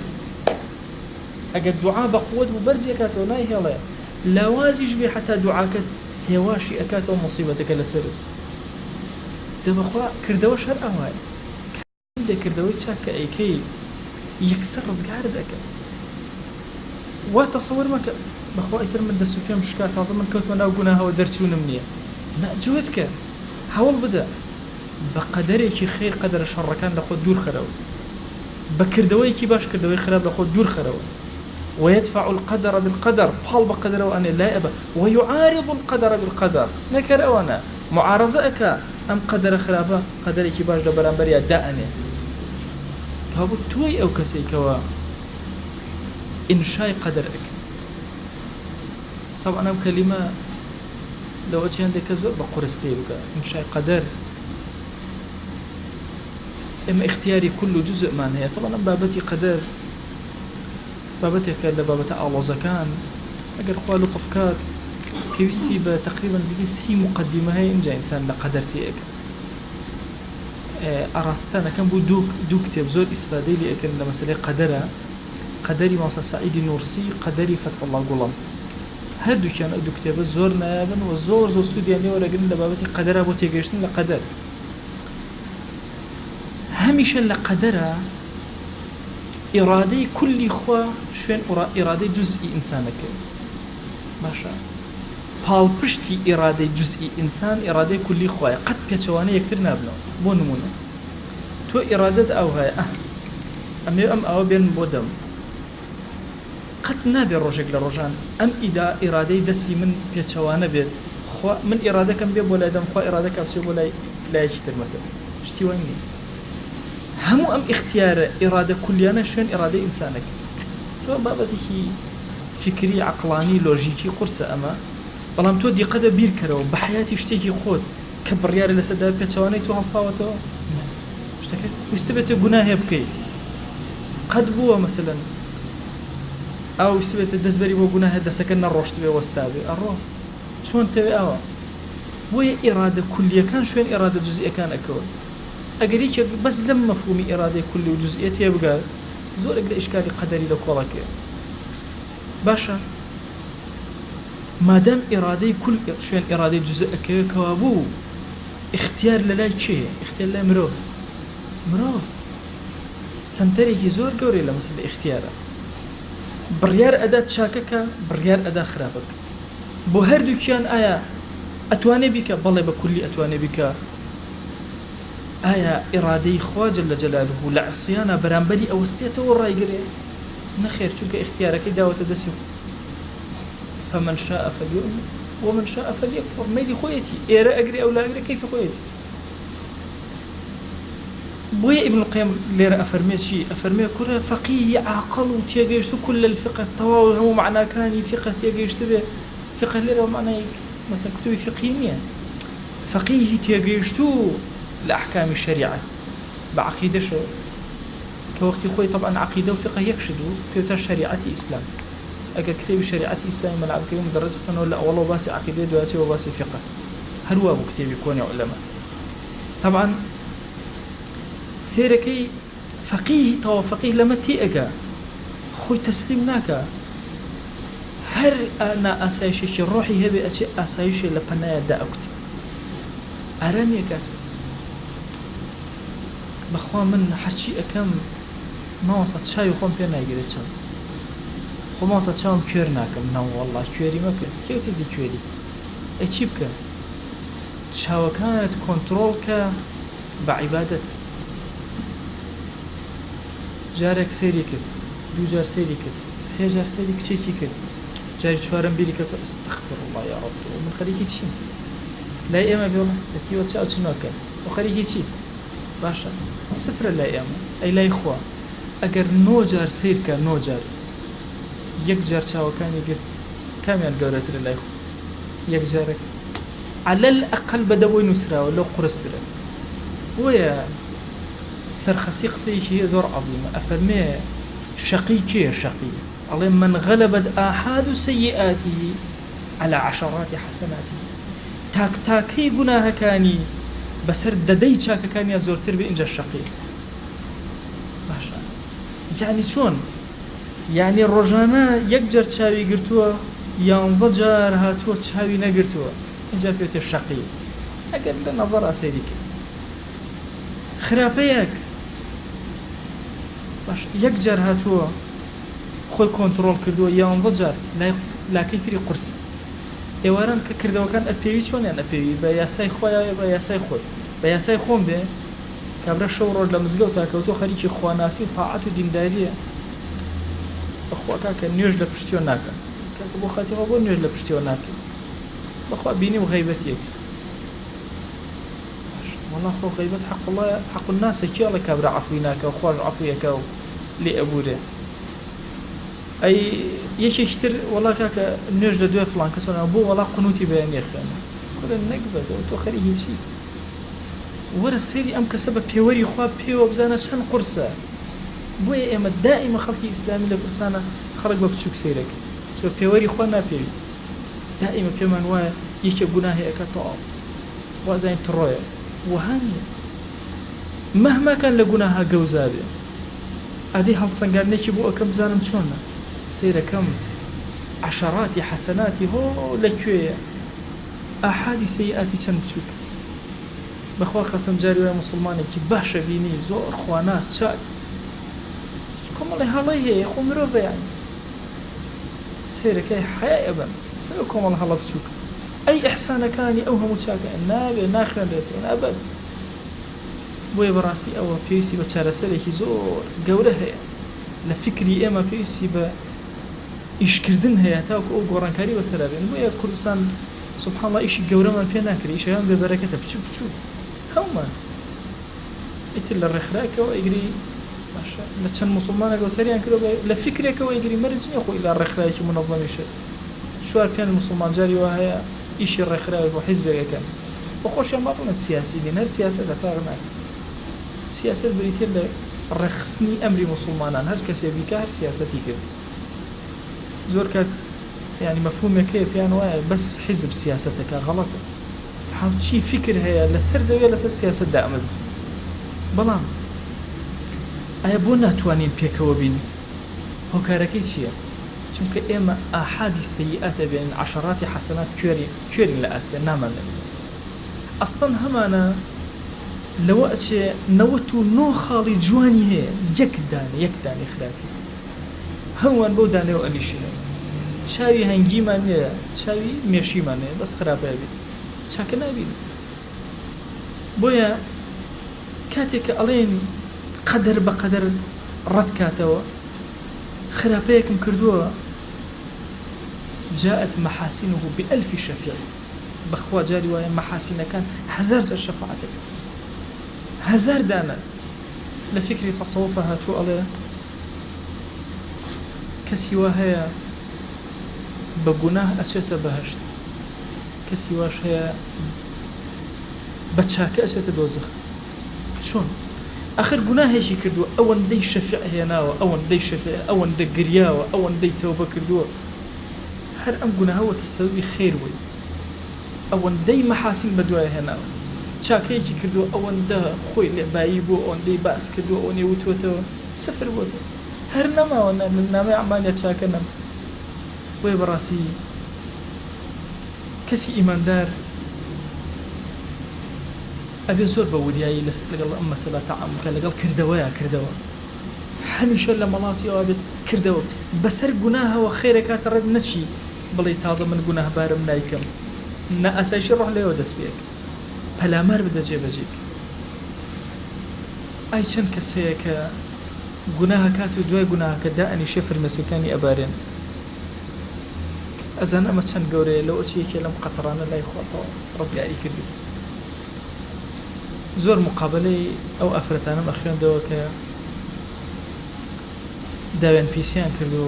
S1: أجد دعاء بقوة وبرزيكاته ناي هلا لوازج بي حتى دعاءك هواشي أكاته مصيبتك لسرد دبخوا كردوش هر أهواي كده كردوي شاك أي كي يكسر رزقار ذاك وتصور ما بخوا يتر من دسوكي مشكات هذا من كنت من أوجناها ودرتون منيه لا جهدك حاول بدا بقدرك خير قدر الشر كان لخود دور خرو بكردويكي باش كردوي خراب لخود دور خرو ويدفع القدر بالقدر بحال بقدر وأنا لا أبا ويعارض القدر بالقدر نكر وانا معارضتك أم قدر خرابة قدرك باش دبران بريا دأني كابو توي أو كسي كوا إنشاء قدرك طبعا أنا كلمة لو أتي عندك زور بقرستي بقى إنشاء قدر إما اختياري كل جزء من هي طبعا بابتي قدر بابتي كلا بابتي الله زكان أجر خوالو طفكات كيستي تقريبا زي سي مقدمة هي إنجا إنسان لقدرتي إك أراستانا كان بو دوك كتاب زور إسفادي لي أكن لمسألة قدرة قدري مصر سعيد نورسي قدري فتح الله قلم هردو كان أدو كتاب زور نابن وزور زور سودياني ورقن لبابتي قدرة بو تيجيشتن لقدر هميشا لقدرة إرادي كل إخوة شوين إرادي جزئي إنسانك باشا بال بشتي إرادي جزئي إنسان إرادي كل إخوة قد بيتشواني يكتر نابنو بو نمونو تو إرادة أو هاي أم أو بين بودم قد نابي الرجل لرجان أم إذا إرادي دسي من بيتشوانا بيت خوا من إرادة كم بيب ولا دم خوا إرادة كم سيب ولا لا يشتر مثلا اشتي ويني همو أم اختيار إرادة كليانا شون إرادة إنسانك تو بابتي فكري عقلاني لوجيكي قرصة أما بلام تو دي قد بير كرو بحياتي اشتكي خود كبريار لسدا بيتشواني تو هالصاوتو اشتكي ويستبت جناه بكي قد بوا مثلا أو يستبت الدزبري وجناه ده سكننا الرشد بوستابي الروح شون تبي أوا بۆیە ئێرادە کولیەکان شوێن ئێرادە جوزئیەکان ئەکەون. ئەگەر یەکێک بەس لەم مەفهومی ئێرادەی کولی و جوزئیە تێبگات زۆرێک لە ئیشکالی قەدەری لە کۆڵەکەیە. باشە مادام ئێرادەی کول شوێن ئێرادەی جوزئەکەوە بوو اختیار لە لای کێیە؟ اختیار لای مرۆڤ سنتەرێکی زۆر گەورەی لە مەسەلە اختیارە. بڕیار ئەدا چاکەکە، بڕیار ئەدا خراپەکە. بۆ هەردووکیان ئایا ئەتوانێ بیکە؟ بەڵێ بە کولی ئەتوانێ بیکە. ئایا ئێرادەی خوا جەل جەلالوه لە عسیانە بەرامبەری ئەوەستێتەوە ڕایگرێ؟ نەخێر، چونکە اختیارەکەی داوەتە دەستی فمن شاء فليؤمن ومن شاء فليكفر. مەیلی خۆیەتی ئێرە ئەگرێ ئەو لاگرێ کەیفە خۆیەتی. بۆیە ابن القيم لێرە ئەفەرمێ چی؟ ئەفەرمێ کورە فەقیهی عاقڵ و تێگەیشت و كل الفقه تەواو هەموو معناکانی فقه تێگەیشت بێ. فقه لێرە معنای مەسەڵەن کتوبی فقهی نییە. فەقیهی تێگەیشت و لە ئەحکامی شریعەت بە عەقیدەشە کە وەختی خۆی طبعا عەقیدە و فقه یەکشت و پێوتە شریعەتی ئیسلام. ئەگەر کتێبی شریعەتی ئیسلامی مەلعبکەوی مدەرەس بکەنەوە لە ئەوڵەوە باسی عەقیدە دواترەوە باسی فقه هەروە بوو کتێبی کۆنی عولەما. طبعا سێرەکەی فەقیهی تەواو فەقیه لەمە تێئەگا خۆی تەسلیم ناکە. هەر ئاسایشێکی ڕۆحی هەبێ ئەچێ ئاسایشێ لە پەنایەدا ئەوکتی ئارامی ئەکات. بەخوا من هەرچی ئەەکەم ماوەسە چاوی خۆم پێ ناگیرێت چەند خۆ ماوەسە چاوم کوێر ناکەم. ناو وەڵڵا کوێری مەکرد کێوتێتی کوێری ئەی چی بکە؟ چاوەکانت کۆنتڕۆڵکە بە عیبادەت. جارێک سێری کرد، دوو جار سێری کرد، سێ جار سێری کچێکی کرد، جاری چوارەم بیری کەوتە ئەستەغفر الله یا رب من خەریکی چیم؟ لای ئێمە بێڵە دەتیوە چاو چنۆکە و خەریکی چی؟ باشە سفرە لای ئێمە ئەی لای خوا ئەگەر 9 جار سیرکە 9 جار یەک جار چاوەکانی گرت کامیان گەورەترە لای خوا؟ یەک جارێک على الأقل بەدەبۆی نووسراوە لەو قورسترە. بۆیە سەرخەسی قسەیەکی هەیە زۆر عەزیمە ئەفەرمێ شەقی کێیە؟ شەقی ئەڵێ من غەلەبەت ئاحاد سەیئاته على عشرات حسناته. تاکتاکەی گوناهەکانی بەسەر دەدەی چاکەکانیان زۆرتر بێ ئینجا شەقی. باشە یعنی چۆن؟ یعنی ڕۆژانە یەک جار چاوی گرتووە 11 جار هاتووە چاوی نەگرتووە اینجا پێوتێ شەقی. ئەگەر لە نەزەر ئاسەیری کرد خراپەیەک باش یەک جار هاتووە خۆی کۆنتڕۆڵ کردووە 11 جار لاکەی تری قورس. ئێواران کە کردەوەکان ئەپێوی چۆنیان ئەپێوی؟ بە یاسای خۆیان بە یاسای خۆی بە یاسای خۆم بێ کابرا شەو ڕۆژ لە مزگەوت تاکەوتۆ خەریکی خواناسی و تاعەت و دینداریە. بەخوا کاکە نوێژ لە پشتیۆ ناکەن کاکە بۆ خاتیەوە بۆ نوێژ لە پشتیۆ ناکەن. بەخوا بینی و غەیبەتێک والله خۆ غەیبەت حەق الله حەق الناسە کێڵە کابرا عەفوی ناکە و خۆش عەفویەکە و لێ ئەبورێ. ئەی یەکێکی تر وەڵا کاکە نوێژ لە دوای فڵان کەسەوە بۆ وەڵا قونوتی بەیانێ خوێنە کورە نەکبەتەوە تۆ خەریکی چی؟ وەرە سەیری ئەم کەسە بە پێوەری خوا پێوە بزانە چەند قورسە. بۆیە ئێمە دائیمە خەڵکی ئیسلامی لە کوردستانە خەڵک بە بچووک سەیرەکە چۆ پێوەری خوا ناپێوی. دائیمە پێمان وایە یەکێ گوناهی ئەکە تەواو وازانین تڕۆیە وها نییە. مەهما کان لە گوناها گەوزا بێ ئەدەی هەڵسەنگاندنێکی بۆ ئەەکەم بزانم چۆنە سیرەکەم عشراتی حەسەناتی هۆ لەکوێیە ئاحادی سەیئاتی چەند بچووکە. بەخوا قەسەم جاری وایە موسڵمانێکی باشە بینی زۆر خواناس چاک کۆمەڵی هەڵەی هەیە خۆ مرۆڤە یانی سیرەکەی حەیە بن سەر کۆمەڵ هەڵە بچووکە ئەی ئەحسانەکانی ئەو هەموو چاکە نابێ ناخوێنرێتەوە نابەت. بۆیە بەڕاستی ئەوە پێویستی بە چارەسەرێکی زۆر گەورە هەیە لە فکری ئێمە پێویستی بە ئیشکردن هەیە تاوکو ئەو گۆڕانکاری بەسەرا بێن. بۆیە کوردستان سبحان الله ئیشی گەورەمان پێ ناکرێ ئیشەکان بێبەرەکەتە بچوو بچوو هەمومان ئیتر لە ڕێکخراکەوە ئیگری باشە لە چەند موسڵمانێکەوە سەریان کردەوە لە فکرێکەوە ئیگری مەرج نییە خۆی لە ڕێکخراکی منەظەمیشە. شوار پێیان موسڵمان جاری وا هەیە ئیشی ڕێکخراوێک بۆ حیزبێکەکەن بە خۆشیان باڵنە سیاسی بین هەر سیاسەتە فارغ ناکە. سیاست بریتێ لە ڕێخستنی ئەمری موسڵمانان هەر کەسێ بیکە هەر سیاسەتی کرد. زۆر کات ینی مەفهومێک هەیە پێیان وایە بەس حیزب سیاسەتەکە غەڵەتە. حاوچی فکر هەیە لەسەر زەویە لەسەر سیاسەتدا ئەمەز بەڵام ئایا بۆ ناتوانین پێکەوە بین هۆکارەکەی چییە؟ چونکە ئێمە ئاحادی سەیئاتە بێن عەشەڕاتی حەسەنات کوێرین لە ئاسیا نامانێت ئەسڵەن هەمانە لەوە ئەچێ 99 خاڵی جوانی هەیە یەک دانێ خراپی هەمووان بەو دانەوە ئەلیشینە چاوی هەنگیمان نێە چاوی مێشیمان نێ بەس خراپە بێت چاکە نابین بۆیە کاتێک کە ئەڵێن قەدەر بە قەدەر ڕەت کاتەوە خراپەیەکم کردووە جاءت محاسنه بألف شفيع بخوا جاري وایە محاسنەکان 1000 جار شەفاعەتێک 1000 دانە لە فکری تەسەووفە هاتووە ئەڵێ کەسی وا هەیە بە گوناه ئەچێتە بەهەشت کەسی واش هەیە بە چاکە ئەچێتە دۆزەخ چۆن؟ ئاخر گوناهێکی کردووە ئەوەندەی شەفیع هێناوە ئەوەندەی شەفیع ئەوەندە گریاوە ئەوەندەی تەوبە کردووە هەر ئەم گوناهەوەتە سەبەبی خێر بووی ئەوەندەی مەحاسین بەدوایە هێناوە چاکەیەکی کردووە ئەوەندە خۆی لێبایی بوو ئەوەندەی باس کردووە ئەوەندەی وتوێتەوە سەفر بووە هەر نەماوە نامەی ئەعمالیە چاکە نەم بۆیە بەڕاستی کەسی ئیماندار ئەبێ زۆر بە وریایی لەگەڵ ئەم مەسەلە تەعامڵکە لەگەڵ کردەوە هەمیشە لە مەڵاسیەوە بێت کردەوە بەسەر گوناهەوە خێرەکاتە ڕێت نەچی بڵێ تازە من گوناهبارم نایکەم نە ئاسایشی ڕۆح لێەوە دەست پێک پەلامار بدە جێبەجێک ئای چەند کەس هەیە کە گوناهەکات و دوای گوناهەکە دائەنیشێ فرمێسەکانی ئەبارێن ئەزان ئەمە چەند گەورەیە لەوە چیەکێ لەم قەتڕانە لای خۆتەوە ڕزگاری کردی زۆر مقابلەی ئەو ئافرەتانەم ئەخوێندەوە کە داوێن پیسیان کرد و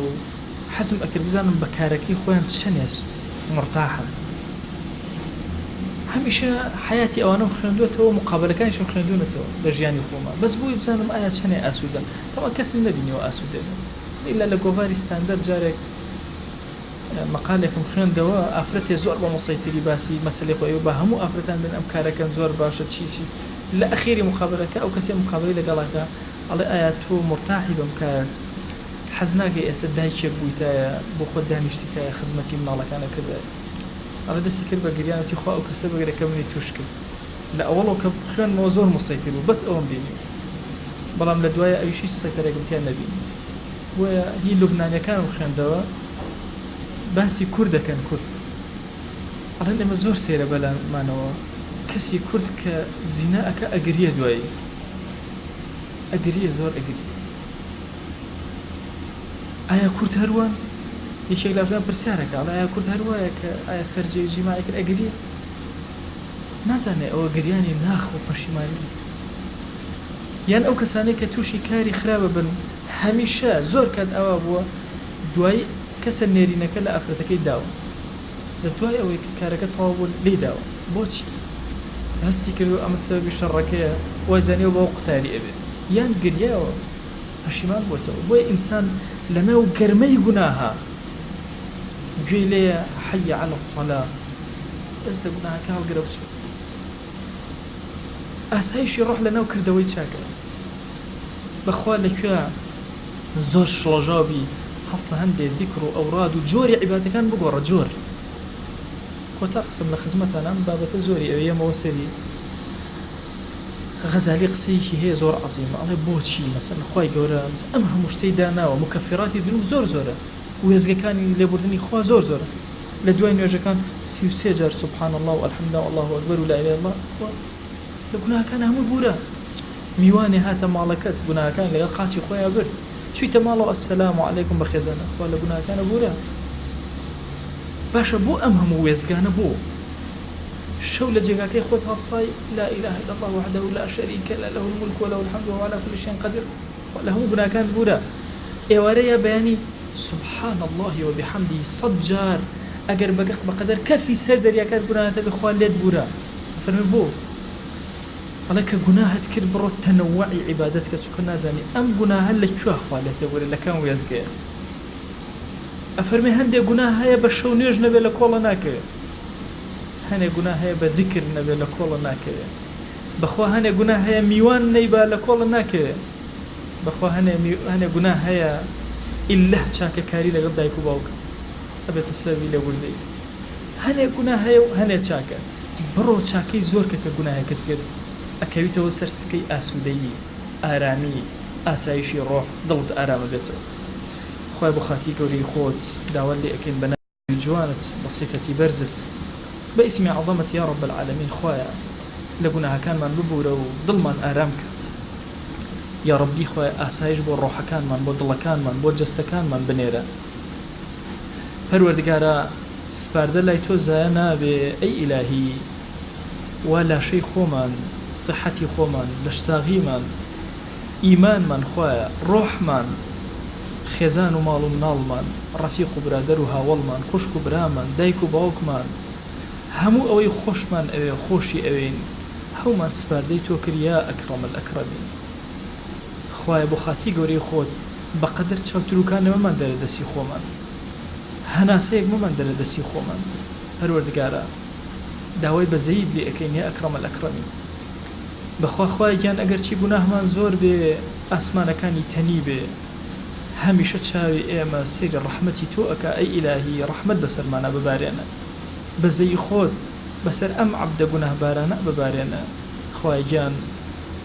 S1: حەزم ئەکرد بزانم بە کارەکەی خۆیان چەندێس مرتاحن هەمیشە حیاتی ئەوانم خوێندوێتەوە مقابلەکانیشم خوێندوونەتەوە لە ژیانی خۆمە بەس بۆی بزانم ئایا چەندێ ئاسوودەن تەوا کەسم نەبینیەوە ئاسوودە ئیلا لە گۆڤاری ستاندەر جارێک مەقالێکم خوێندەوە ئافرەتێ زۆر بە مۆسەیتری باسی مەسەلەی خۆی بە هەموو ئافرەتان بن ئەم کارەکەن زۆر باشە چی لە ئەخیری مقابلەکە ئەو کەسێ مقابلەی لەگەڵاکە ئەڵێ ئایا تۆ مرتاحی بەم کار حەز ناکەی ئێستا دایکێک بوویتایە بۆ خۆت دانیشتیتایە خزمەتی مناڵەکانە کردە ئەڵێ دەستی کرد بە گریانەتی خوا ئەو کەسە بەگرەکە منی توش کرد لە ئەوڵەوە کە خوێنمەوە زۆر مۆسەیتر بوو بەس ئەوم بینی بەڵام لە دوایە ئەویش هیچ سەیتەرێکم تیان نەبینی بۆیە هی لوبنانیەکانم خوێندەوە باسی کوردەکەن کورد ئەڵێن ئێمە زۆر سێرە بەلامانەوە کەسی کورد کە زینا ئەکە ئەگریە دوایی ئەگریە زۆر ئەگری ئایا کورد هەروان یەکێک لەژیان پرسیارەکە ئەڵێ ئایا کورد هەروایە کە ئایا سەرجەوی جیماعی کرد ئەگریە نازانێ ئەوە گریانی ناخ و پەشیمانی یان ئەو کەسانەی کە تووشی کاری خراپە بن هەمیشە زۆر کات ئەوە بووە دوای کەسە نێرینەکە لە ئافرەتەکەی داوە لە دوای ئەوەی کە کارەکە تەواو بوو لێ داوە بۆچی هەستی کردو ئەمە سەبەبی شەڕەکەیە وای زانیوە بەو قوتاری ئەبێ یان گریاوە پەشیمان بووەتەوە بۆیە ئینسان لەناو گەرمەی گوناها گوێی لێیە حەیە عەلە الصەلا دەست لە گوناهەکە هەڵگرە بچوو ئاسایشی ڕۆح لەناو کردەوەی چاکە بەخوا لەکوێ زۆر شڵەژاوی حەسە هەندێ ذیکر و ئەوراد و جۆری عیبادەکان بگۆڕە جۆر کۆتا قسم لە خزمەتان ئەم بابەتە زۆری ئەوەیەمەوە سەری غەزالی قسەیەکی هەیە زۆر عەزیمە ئەڵێ بۆچی مەسەڵەن خوای گەورە ئەم هەموو شتەی داناوە مکەفیراتی دروب زۆر زۆرە وێزگەکانی لێبوردنی خوا زۆر زۆرە لە دوای نوێژەکان 33 جار سبحان الله والحمد لله والله أكبر ولا إله إلا الله لە گوناهەکان هەموو بورە میوانێ هاتە ماڵەکەت گوناهەکان لەگەڵ قاچی خۆیان برد چوویتە ماڵەوە ئەسسەلام عەلەیکم بەخێزانە خوا لە گوناهەکانە بورە باشە بۆ ئەم هەموو وێزگانە بۆ شەو لە جێگاکەی خۆت هەڵسای لا إله إلا الله وحده لا شريك له له الملك وله الحمد وهو على كل شيء قدير لە هەموو گوناهەکان بورە ئێوارەیە بەیانی سبحان الله وبحمده 100 جار ئەگەر بەقەدەر کەفی سەر دەریاکات گوناهەتە بخوا لێت بورە فەرمی بۆ ئەڵێ کە گوناهت کرد بڕۆ تەنەوعی عیبادەت کە چووکە نازانی ئەم گوناهە لەکوێ خوا لێتە بورە لە کام وێزگەیە ئەفەرمێ هەندێک گوناه هەیە بە شەو نوێژ نەبێ لە کۆڵە ناکەوێت هەنێ گوناه هەیە بە ذکر نەبێ لە کۆڵە ناکەوێت بەخوا هەنێ گوناه هەیە میوان نەیبا لە کۆڵە ناکەوێت بەخوا هەنێ گوناه هەیە ئیلله چاکەکاری لەگەڵ دایک و باوکە ئەبێتە سەوی لە وردەی هەنێ گوناه هەیە و هەنێ چاکە بڕۆ چاکەی زۆر کە گوناهەکەت کرد ئەکەویتەوە سەر سکەی ئاسوودەیی ئارامی ئاسایشی ڕۆح دڵت ئارامە بێتەوە خوای بۆ خاتی گەورەی خۆت داوات لێ ئەکەین بە ناوی جوانت بە صیفەتی بەرزت بە ئیسمی عەظەمەت یا رب العالمین خوایە لە گوناهەکانمان ببوورە و دڵمان ئارام کە یا ربی خوای ئاسایش بۆ ڕۆحەکانمان بۆ دڵەکانمان بۆ جەستەکانمان بنێرە پەروەردگارە سپاردە لای تۆ زایە نابێ ئەی ئیلاهی وا لاشەی خۆمان سەحەتی خۆمان لەشساغیمان ئیمانمان خوایە ڕۆحمان خێزان و ماڵ و مناڵمان ڕەفیق و برادەر و هاوڵمان خوشک و برامان دایک و باوکمان هەموو ئەوەی خۆشمان ئەوێ خۆشی ئەوێن هەومان سپاردەی تۆ کرد یا ئەکرەم الئەکرەمین خوایە بۆ خاتی گەورەی خۆت بەقەدەر چاوتروکانەوەمان دەرە دەستی خۆمان هەناسەیەک مەمان دەرە دەستی خۆمان پەروەردگارە داوای بەزەید لێ ئەەکەین یا ئەکرەم الئەکرەمین بەخوا خوای گیان ئەگەر چی گوناهمان زۆر بێ ئاسمانەکانی تەنی بێ هەمیشە چاوی ئێمە سەیری ڕەحمەتی تۆ ئەکا ئەی ئیلاهی ڕەحمەت بەسەرمانە ببارێنە بەزەی خۆت بەسەر ئەم عەبدە گوناهبارانە ببارێنە خوای گیان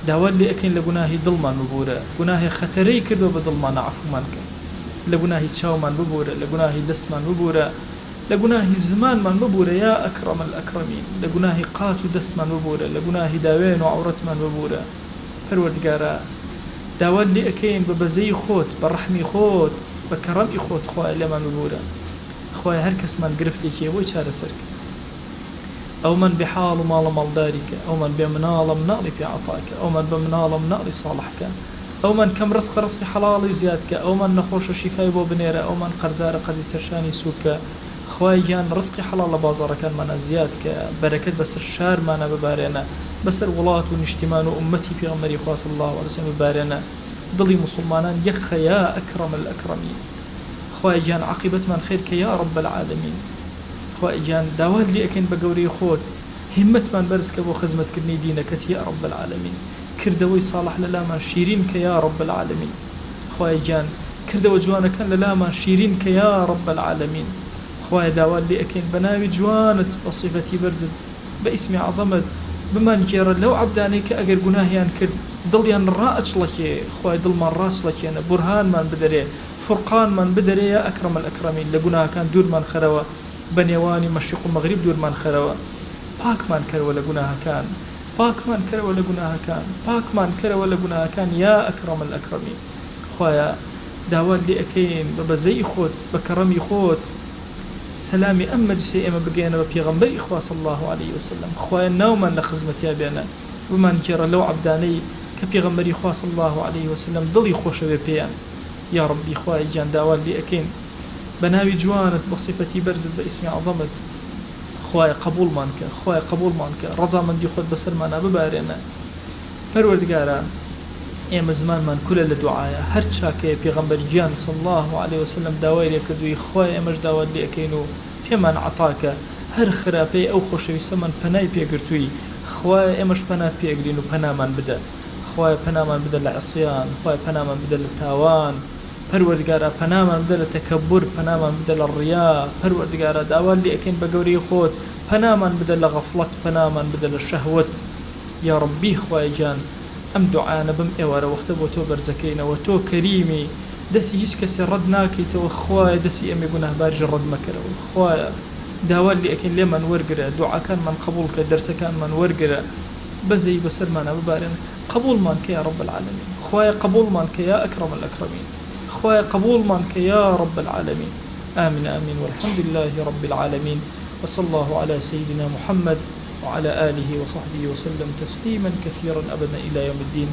S1: داوات لێ ئەکەین لە گوناهی دڵمان ببوورە گوناهی خەتەرەی کردو بە دڵمانە عەفومان کە لە گوناهی چاومان ببوورە لە گوناهی دەستمان ببوورە لە گوناهی زمانمان ببوورە یا ئەکرەم الئەکرەمین لە گوناهی قاچ و دەستمان ببوورە لە گوناهی داوێن و عەورەتمان ببوورە پەروەردگارە داوات لێ ئەکەین بە بەزەی خۆت بە ڕەحمی خۆت بە کەڕەمی خۆت خوای لێمان ببوورە خوای هەر کەسمان گرفتێکی بۆی چارەسەر کە ئەومان بێ حاڵ و ماڵە ماڵداریکە ئەومان بێ مناڵە مناڵی پێ عەتاکە ئەومان بە مناڵە مناڵی ساڵحکە ئەومان کەم ڕزقی حەڵاڵی زیادکە ئەومان نەخۆشە شیفای بۆ بنێرە ئەومان قەرزارە قەرزی سەرشانی سووکە خوای گیان ڕزقی حەڵاڵ لە بازاڕەکانمانە زیادکە بەرەکەت بەسەر شارمانە ببارێنە بەسەر وڵات و نیشتیمان و ئومەتی پێغەمبەری خوا صلی الله علیه وسلم ببارێنە دڵی موسڵمانان یەخە یا ئەکرەم الئەکرەمین خوای گیان عاقبەتمان خێرکە یا رب العالمین خوای گیان داوات لێ ئەکەین بە گەورەی خۆت همتمان بەرزکە بۆ خزمەتکردنی دینەکەت یا رب العالمین کردەوەی ساڵح لە لامان شیرین کە یا رب العالمین خوای گیان کردەوە جوانەکان لە لامان شیرین کە یا رب العالمین خوای داوات لێ ئەکەین بە ناوی جوانت بە صیفەتی بەرزت بە ئیسمی عەظەمت بمان گێڕە لەو عەبدانەی کە ئەگەر گوناهیان کرد دڵیان ڕائەچڵەکێ خوای دڵمان ڕاچڵەکێنە بورهانمان بدەرێ فورقانمان بدەرێ یا ئەکرەم الئەکرەمین لە گوناهەکان دوورمان خەرەوە بە نێوانی مەشریق و مەغریب دوورمان خەرەوە پاکمان کەرەوە لە گوناهەکان پاکمان کەرەوە لە گوناهەکان پاکمان کەرەوە لە گوناهەکان یا ئەکرەم الئەکرەمین خوایە داوات لێ ئەکەین بە بەزەی خۆت بە کەڕەمی خۆت سەلامی ئەم مەجلسەی ئێمە بگەێنە بە پێغەمبەری خوا صلی الله علیه وسلم خوایە ناومان لە خزمەتیا بێنە بمان گێڕە لەو عەبدانەی کە پێغەمبەری خوا صلی الله علیه وسلم دڵی خۆشەوێ پێیان یا ربی خوای گیان داوات لێ ئەکەین بە ناوی جوانت بە صیفەتی بەرزت بە ئیسمی عەظەمت خوای قبولمان کە خوای قبولمان کە ڕەزامەندی خۆت بەسەرمانە ببارێنە پەروەردگارە ئێمە زمانمان کولە لە دوعایە هەر چاکەیە پێغەمبەر گیان صلی الله علیه وسلم داوای لێ کردووی خوای ئێمەش داوات لێ ئەکەین و پێمان عەتاکە هەر خراپەی ئەو خۆشەویستەمان پەنای پێگرتووی خوای ئێمەش پەنات پێگرین و پەنامان بدە خوای پەنامان بدە لە عەسیان خوای پەنامان بدە لە تاوان پەروەردگارە پەنامان بدە لە تەکەبور پەنامان بدە لە ڕیا پەروەردگارە داوات لێ ئەکەین بە گەورەی خۆت پەنامان بدە لە غەفڵەت پەنامان بدە لە شەهوەت یا ربی خوای گیان ئەم دوعانە بم ئێوارە وەختە بۆ تۆ بەرزەکەینەوە تۆ کەریمی دەستی هیچ کەسی ڕەت ناکەیتەوە خوایە دەستی ئەمێ گوناهباریش ڕەت مەکەرەوە خوایە داوات لێ ئەکەین لێمان وەرگرە دوعاکانمان قبول کە دەرسەکانمان وەرگرە بەزەی بەسەرمانە ببارێن قبولمان کە یا رب العالمین خوایە قبولمان کە یا ئەکرەم الئەکرەمین خوایە قبولمان کە یا رب العالمین آمين آمين والحمد لله رب العالمين وصلى الله على سيدنا محمد وعلى آله وصحبه وسلم تسليما كثيرا أبدا إلى يوم الدين.